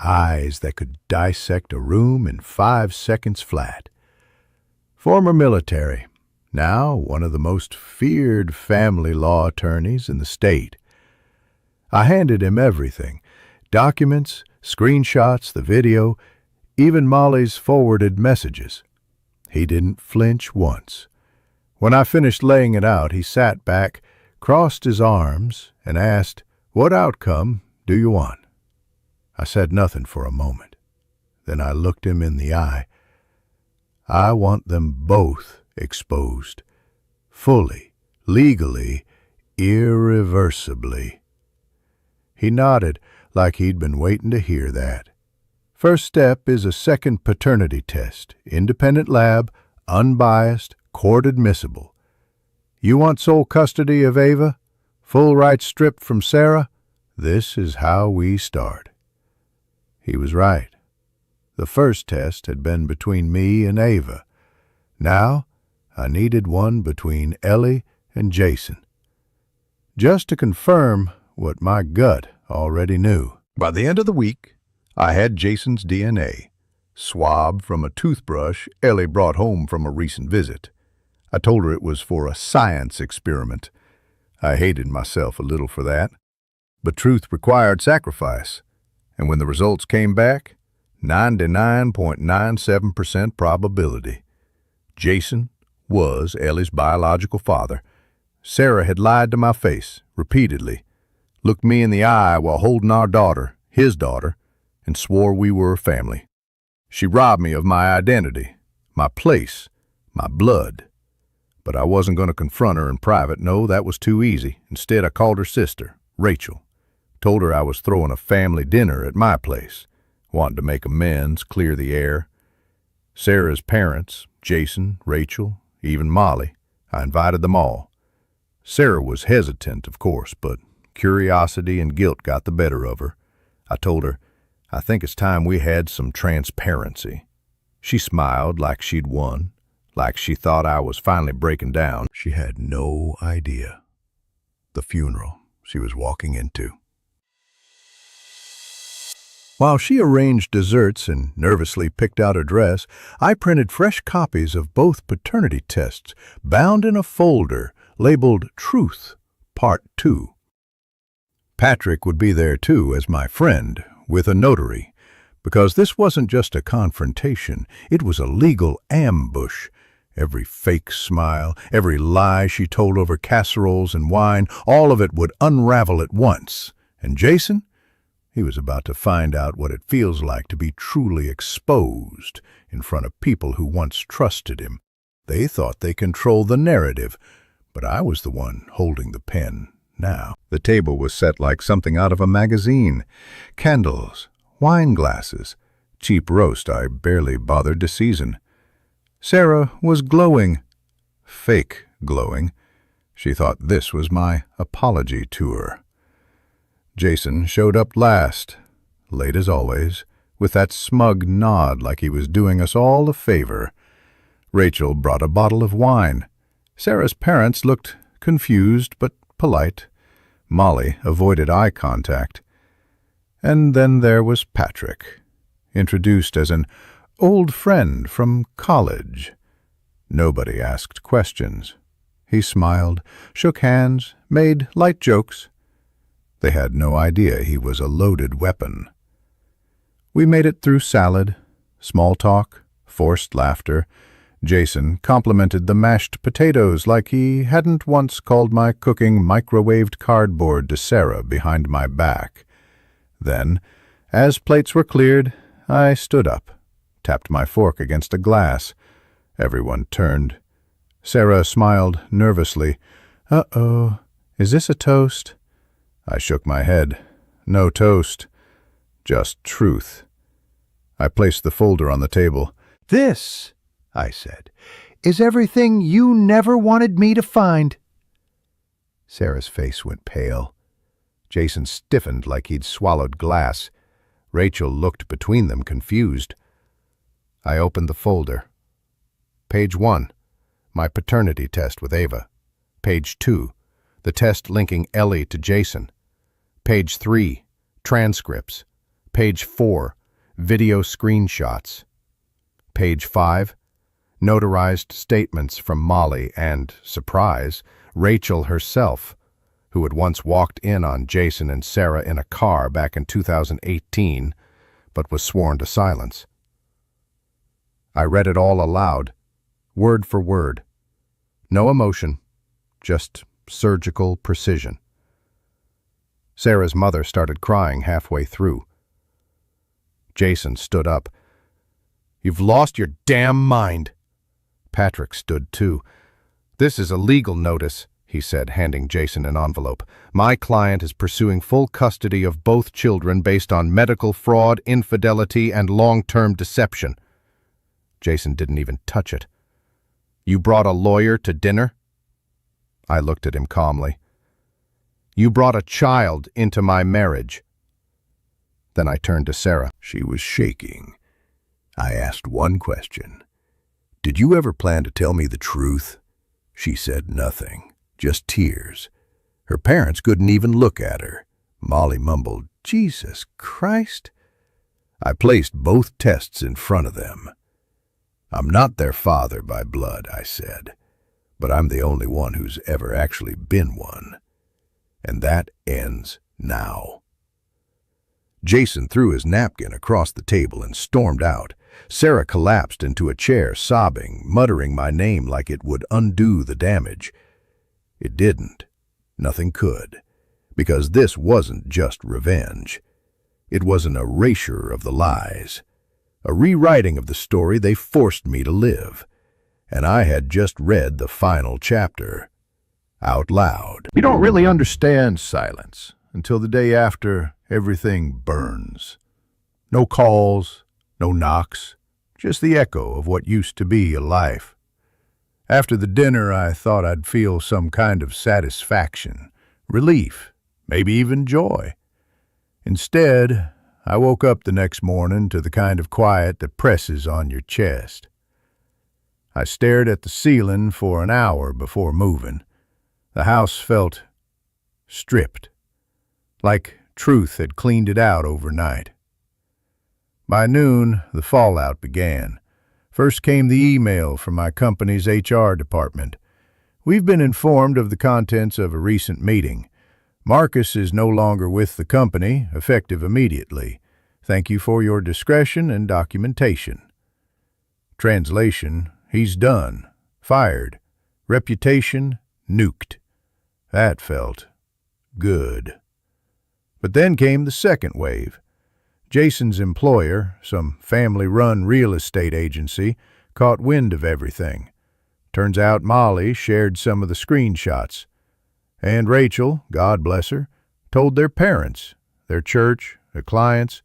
eyes that could dissect a room in 5 seconds flat. Former military, now one of the most feared family law attorneys in the state. I handed him everything, documents, screenshots, the video, even Molly's forwarded messages. He didn't flinch once. When I finished laying it out, he sat back, crossed his arms, and asked, "What outcome do you want?" I said nothing for a moment. Then I looked him in the eye. I want them both exposed. Fully, legally, irreversibly. He nodded like he'd been waiting to hear that. First step is a second paternity test, independent lab, unbiased, court admissible. You want sole custody of Ava? Full rights stripped from Sarah? This is how we start. He was right. The first test had been between me and Ava. Now, I needed one between Ellie and Jason. Just to confirm what my gut already knew. By the end of the week, I had Jason's DNA, swab from a toothbrush Ellie brought home from a recent visit. I told her it was for a science experiment. I hated myself a little for that. But truth required sacrifice. And when the results came back, 99.97% probability. Jason was Ellie's biological father. Sarah had lied to my face, repeatedly, looked me in the eye while holding our daughter, his daughter, and swore we were a family. She robbed me of my identity, my place, my blood. But I wasn't going to confront her in private. No, that was too easy. Instead, I called her sister, Rachel. Told her I was throwing a family dinner at my place, wanting to make amends, clear the air. Sarah's parents, Jason, Rachel, even Molly, I invited them all. Sarah was hesitant, of course, but curiosity and guilt got the better of her. I told her, I think it's time we had some transparency. She smiled like she'd won, like she thought I was finally breaking down. She had no idea the funeral she was walking into. While she arranged desserts and nervously picked out a dress, I printed fresh copies of both paternity tests, bound in a folder labeled Truth, Part 2. Patrick would be there too as my friend, with a notary, because this wasn't just a confrontation, it was a legal ambush. Every fake smile, every lie she told over casseroles and wine, all of it would unravel at once. And Jason? He was about to find out what it feels like to be truly exposed in front of people who once trusted him. They thought they controlled the narrative, but I was the one holding the pen now. The table was set like something out of a magazine. Candles, wine glasses, cheap roast I barely bothered to season. Sarah was glowing. Fake glowing. She thought this was my apology to her. Jason showed up last, late as always, with that smug nod like he was doing us all a favor. Rachel brought a bottle of wine. Sarah's parents looked confused but polite. Molly avoided eye contact. And then there was Patrick, introduced as an old friend from college. Nobody asked questions. He smiled, shook hands, made light jokes. They had no idea he was a loaded weapon. We made it through salad, small talk, forced laughter. Jason complimented the mashed potatoes like he hadn't once called my cooking microwaved cardboard to Sarah behind my back. Then, as plates were cleared, I stood up, tapped my fork against a glass. Everyone turned. Sarah smiled nervously. "Uh-oh, is this a toast?" I shook my head. No toast, just truth. I placed the folder on the table. "This," I said, "is everything you never wanted me to find." Sarah's face went pale. Jason stiffened like he'd swallowed glass. Rachel looked between them, confused. I opened the folder. Page 1, my paternity test with Ava. Page 2, the test linking Ellie to Jason. Page 3, transcripts. Page 4, video screenshots. Page 5, notarized statements from Molly and, surprise, Rachel herself, who had once walked in on Jason and Sarah in a car back in 2018, but was sworn to silence. I read it all aloud, word for word. No emotion, just surgical precision. Sarah's mother started crying halfway through. Jason stood up. "You've lost your damn mind." Patrick stood too. "This is a legal notice," he said, handing Jason an envelope. "My client is pursuing full custody of both children based on medical fraud, infidelity, and long-term deception." Jason didn't even touch it. "You brought a lawyer to dinner?" I looked at him calmly. "You brought a child into my marriage." Then I turned to Sarah. She was shaking. I asked one question. "Did you ever plan to tell me the truth?" She said nothing, just tears. Her parents couldn't even look at her. Molly mumbled, "Jesus Christ." I placed both tests in front of them. "I'm not their father by blood," I said, "but I'm the only one who's ever actually been one. And that ends now." Jason threw his napkin across the table and stormed out. Sarah collapsed into a chair, sobbing, muttering my name like it would undo the damage. It didn't. Nothing could. Because this wasn't just revenge. It was an erasure of the lies. A rewriting of the story they forced me to live. And I had just read the final chapter. Out loud. You don't really understand silence until the day after everything burns. No calls, no knocks, just the echo of what used to be a life. After the dinner, I thought I'd feel some kind of satisfaction, relief, maybe even joy. Instead, I woke up the next morning to the kind of quiet that presses on your chest. I stared at the ceiling for an hour before moving. The house felt stripped, like truth had cleaned it out overnight. By noon, the fallout began. First came the email from my company's HR department. "We've been informed of the contents of a recent meeting. Marcus is no longer with the company, effective immediately. Thank you for your discretion and documentation." Translation, he's done, fired, reputation nuked. That felt good. But then came the second wave. Jason's employer, some family-run real estate agency, caught wind of everything. Turns out Molly shared some of the screenshots. And Rachel, God bless her, told their parents, their church, their clients.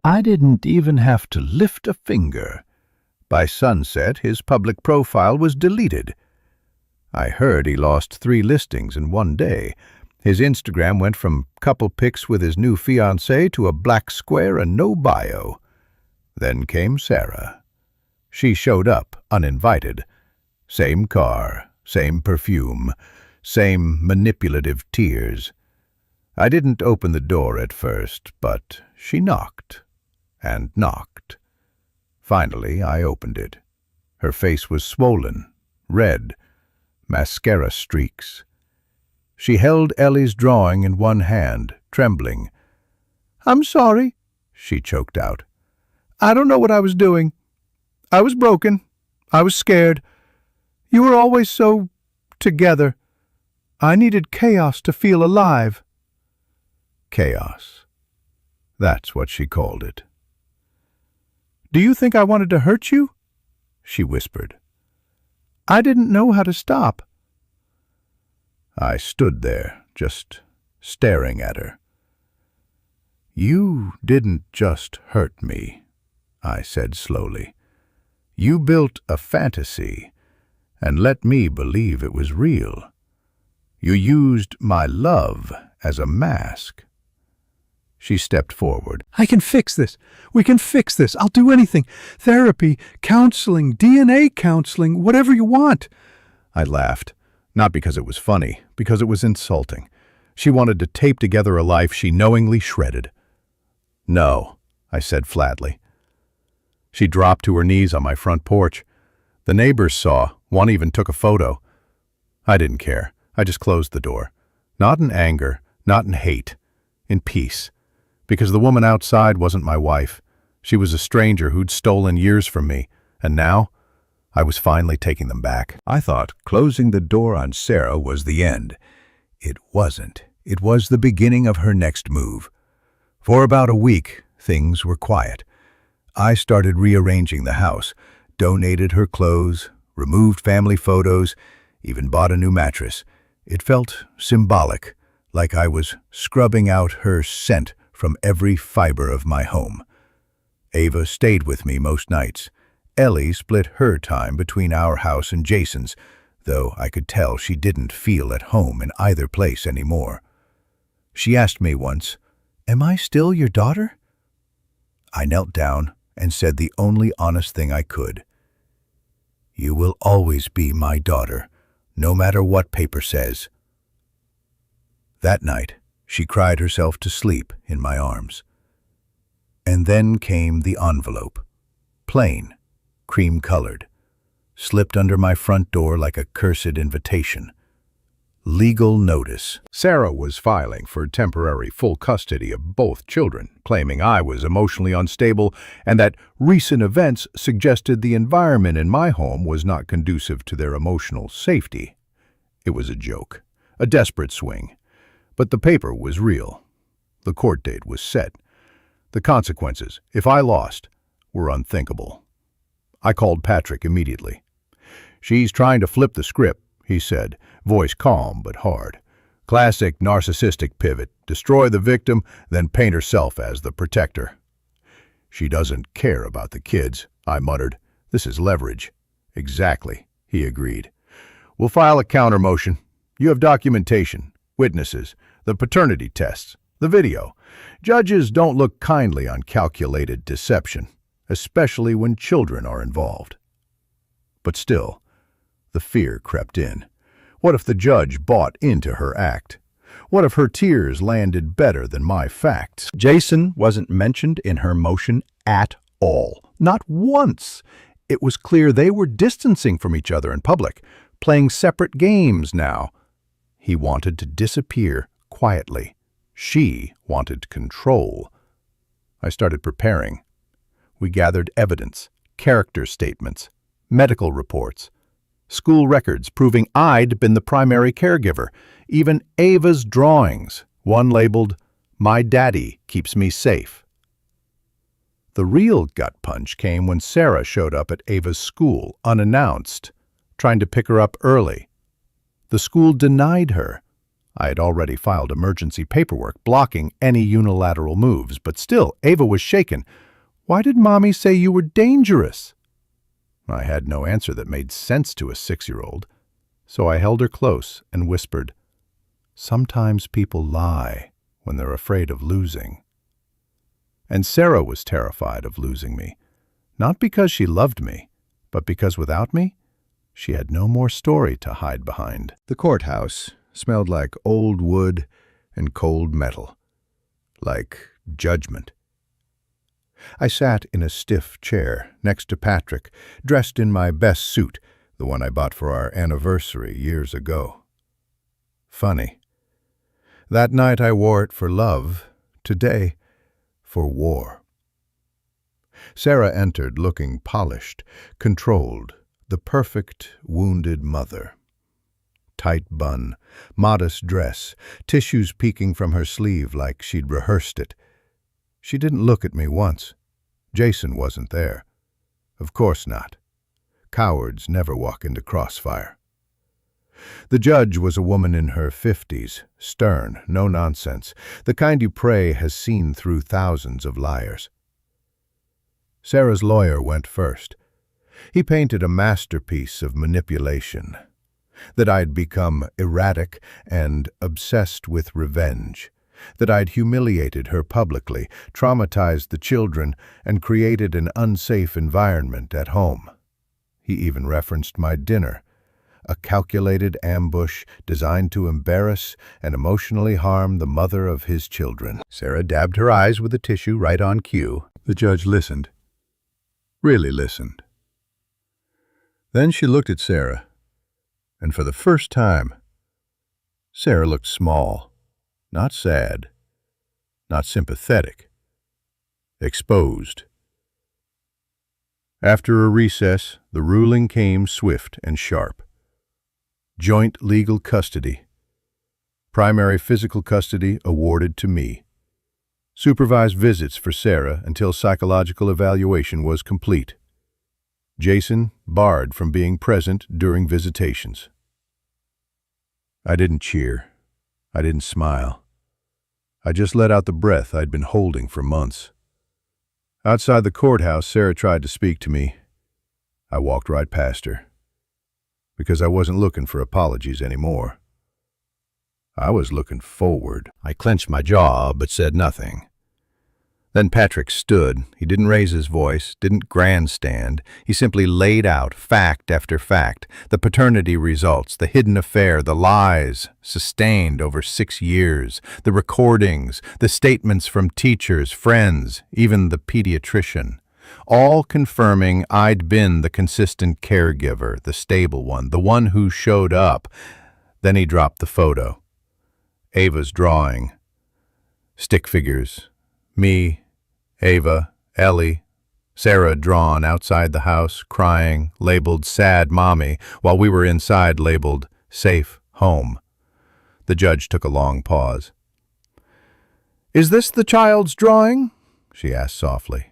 I didn't even have to lift a finger. By sunset, his public profile was deleted. I heard he lost 3 listings in one day. His Instagram went from couple pics with his new fiancée to a black square and no bio. Then came Sarah. She showed up, uninvited. Same car, same perfume, same manipulative tears. I didn't open the door at first, but she knocked and knocked. Finally, I opened it. Her face was swollen, red, mascara streaks. She held Ellie's drawing in one hand, trembling. "I'm sorry," she choked out. "I don't know what I was doing. I was broken. I was scared. You were always so together. I needed chaos to feel alive." Chaos. That's what she called it. "Do you think I wanted to hurt you?" she whispered. "I didn't know how to stop." I stood there, just staring at her. "You didn't just hurt me," I said slowly. "You built a fantasy and let me believe it was real. You used my love as a mask." She stepped forward. "I can fix this. We can fix this. I'll do anything. Therapy, counseling, DNA counseling, whatever you want." I laughed, not because it was funny, because it was insulting. She wanted to tape together a life she knowingly shredded. "No," I said flatly. She dropped to her knees on my front porch. The neighbors saw, one even took a photo. I didn't care. I just closed the door. Not in anger, not in hate, in peace. Because the woman outside wasn't my wife. She was a stranger who'd stolen years from me, and now I was finally taking them back. I thought closing the door on Sarah was the end. It wasn't. It was the beginning of her next move. For about a week, things were quiet. I started rearranging the house, donated her clothes, removed family photos, even bought a new mattress. It felt symbolic, like I was scrubbing out her scent from every fiber of my home. Ava stayed with me most nights. Ellie split her time between our house and Jason's, though I could tell she didn't feel at home in either place anymore. She asked me once, "Am I still your daughter?" I knelt down and said the only honest thing I could. "You will always be my daughter, no matter what paper says." That night, she cried herself to sleep in my arms. And then came the envelope, plain, cream-colored, slipped under my front door like a cursed invitation. Legal notice. Sarah was filing for temporary full custody of both children, claiming I was emotionally unstable and that recent events suggested the environment in my home was not conducive to their emotional safety. It was a joke, a desperate swing. But the paper was real. The court date was set. The consequences, if I lost, were unthinkable. I called Patrick immediately. "She's trying to flip the script," he said, voice calm but hard. "Classic narcissistic pivot. Destroy the victim, then paint herself as the protector." "She doesn't care about the kids," I muttered. "This is leverage." "Exactly," he agreed. "We'll file a counter motion. You have documentation, witnesses, the paternity tests, the video. Judges don't look kindly on calculated deception, especially when children are involved." But still, the fear crept in. What if the judge bought into her act? What if her tears landed better than my facts? Jason wasn't mentioned in her motion at all. Not once. It was clear they were distancing from each other in public, playing separate games now. He wanted to disappear quietly. She wanted control. I started preparing. We gathered evidence, character statements, medical reports, school records proving I'd been the primary caregiver, even Ava's drawings, one labeled, "My Daddy Keeps Me Safe." The real gut punch came when Sarah showed up at Ava's school, unannounced, trying to pick her up early. The school denied her. I had already filed emergency paperwork blocking any unilateral moves, but still, Ava was shaken. "Why did Mommy say you were dangerous?" I had no answer that made sense to a 6-year-old, so I held her close and whispered, "Sometimes people lie when they're afraid of losing." And Sarah was terrified of losing me, not because she loved me, but because without me, she had no more story to hide behind. The courthouse smelled like old wood and cold metal, like judgment. I sat in a stiff chair next to Patrick, dressed in my best suit, the one I bought for our anniversary years ago. Funny, That night I wore it for love, today for war. Sarah entered looking polished, controlled, the perfect wounded mother. Tight bun, modest dress, tissues peeking from her sleeve like she'd rehearsed it. She didn't look at me once. Jason wasn't there. Of course not. Cowards never walk into crossfire. The judge was a woman in her 50s, stern, no nonsense, the kind you pray has seen through thousands of liars. Sarah's lawyer went first. He painted a masterpiece of manipulation, that I'd become erratic and obsessed with revenge, that I'd humiliated her publicly, traumatized the children, and created an unsafe environment at home. He even referenced my dinner, a calculated ambush designed to embarrass and emotionally harm the mother of his children. Sarah dabbed her eyes with a tissue right on cue. The judge listened. Really listened. Then she looked at Sarah, and for the first time, Sarah looked small, not sad, not sympathetic, exposed. After a recess, the ruling came swift and sharp. Joint legal custody. Primary physical custody awarded to me. Supervised visits for Sarah until psychological evaluation was complete. Jason barred from being present during visitations. I didn't cheer. I didn't smile. I just let out the breath I'd been holding for months. Outside the courthouse, Sarah tried to speak to me. I walked right past her, because I wasn't looking for apologies anymore. I was looking forward. I clenched my jaw, but said nothing. Then Patrick stood. He didn't raise his voice, didn't grandstand. He simply laid out fact after fact, the paternity results, the hidden affair, the lies sustained over 6 years, the recordings, the statements from teachers, friends, even the pediatrician, all confirming I'd been the consistent caregiver, the stable one, the one who showed up. Then he dropped the photo. Ava's drawing. Stick figures. Me, Ava, Ellie, Sarah drawn outside the house, crying, labeled sad mommy, while we were inside labeled safe home. The judge took a long pause. "Is this the child's drawing?" she asked softly.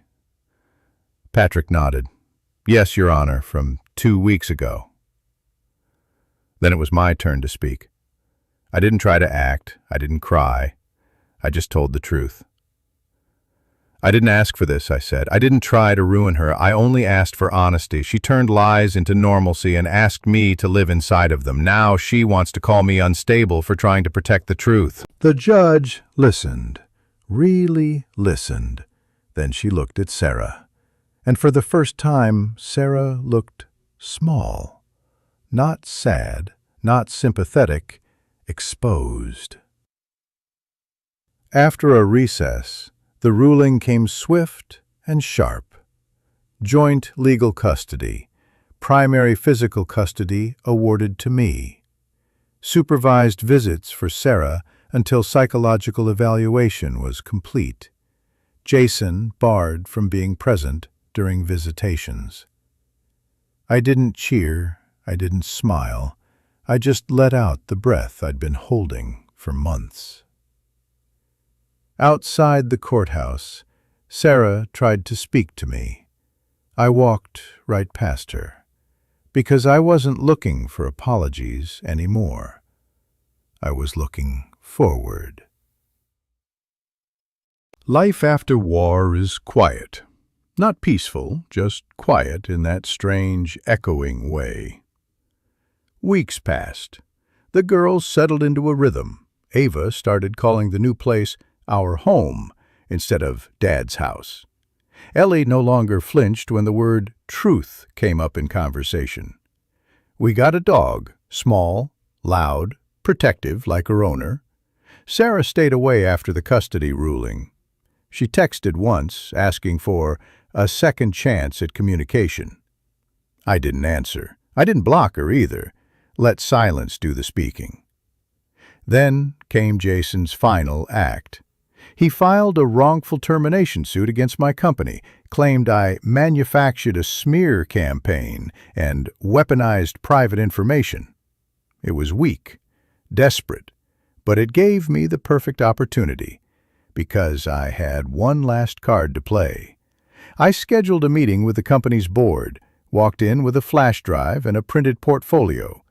Patrick nodded. "Yes, Your Honor, from 2 weeks ago." Then it was my turn to speak. I didn't try to act. I didn't cry. I just told the truth. "I didn't ask for this," I said. "I didn't try to ruin her. I only asked for honesty. She turned lies into normalcy and asked me to live inside of them. Now she wants to call me unstable for trying to protect the truth." The judge listened, really listened. Then she looked at Sarah. And for the first time, Sarah looked small. Not sad, not sympathetic, exposed. After a recess, the ruling came swift and sharp. Joint legal custody, primary physical custody awarded to me. Supervised visits for Sarah until psychological evaluation was complete. Jason barred from being present during visitations. I didn't cheer, I didn't smile. I just let out the breath I'd been holding for months. Outside the courthouse, Sarah tried to speak to me. I walked right past her, because I wasn't looking for apologies anymore. I was looking forward. Life after war is quiet. Not peaceful, just quiet in that strange, echoing way. Weeks passed. The girls settled into a rhythm. Ava started calling the new place our home instead of Dad's house. Ellie no longer flinched when the word truth came up in conversation. We got a dog, small, loud, protective like her owner. Sarah stayed away after the custody ruling. She texted once, asking for a second chance at communication. I didn't answer. I didn't block her either. Let silence do the speaking. Then came Jason's final act. He filed a wrongful termination suit against my company, claimed I manufactured a smear campaign and weaponized private information. It was weak, desperate, but it gave me the perfect opportunity, because I had one last card to play. I scheduled a meeting with the company's board, walked in with a flash drive and a printed portfolio.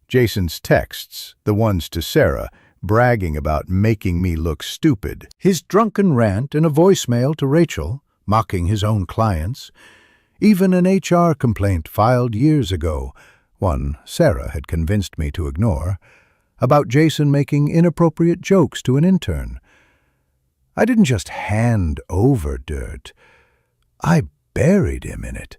Jason's texts, the ones to Sarah, bragging about making me look stupid. His drunken rant and a voicemail to Rachel, mocking his own clients. Even an HR complaint filed years ago, one Sarah had convinced me to ignore, about Jason making inappropriate jokes to an intern. I didn't just hand over dirt. I buried him in it.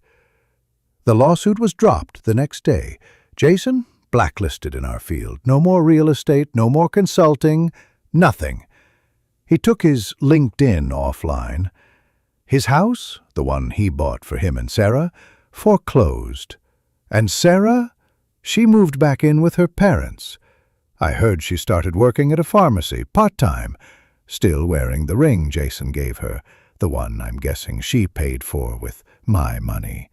The lawsuit was dropped the next day. Jason, blacklisted in our field. No more real estate, no more consulting, nothing. He took his LinkedIn offline. His house, the one he bought for him and Sarah, foreclosed. And Sarah, she moved back in with her parents. I heard she started working at a pharmacy, part-time, still wearing the ring Jason gave her, the one I'm guessing she paid for with my money.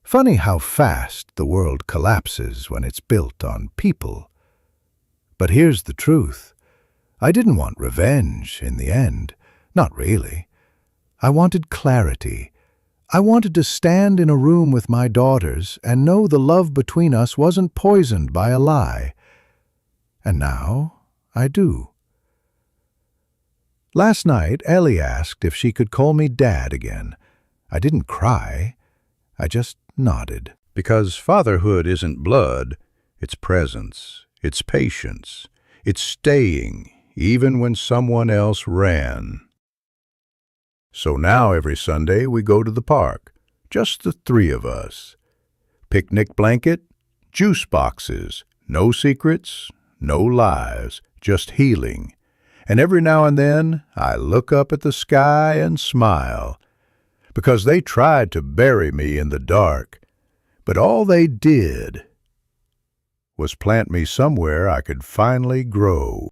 Funny how fast the world collapses when it's built on people. But here's the truth. I didn't want revenge in the end. Not really. I wanted clarity. I wanted to stand in a room with my daughters and know the love between us wasn't poisoned by a lie. And now I do. Last night, Ellie asked if she could call me Dad again. I didn't cry. I just nodded. Because fatherhood isn't blood, it's presence, it's patience, it's staying, even when someone else ran. So now every Sunday we go to the park, just the three of us. Picnic blanket, juice boxes, no secrets, no lies, just healing. And every now and then I look up at the sky and smile, because they tried to bury me in the dark, but all they did was plant me somewhere I could finally grow.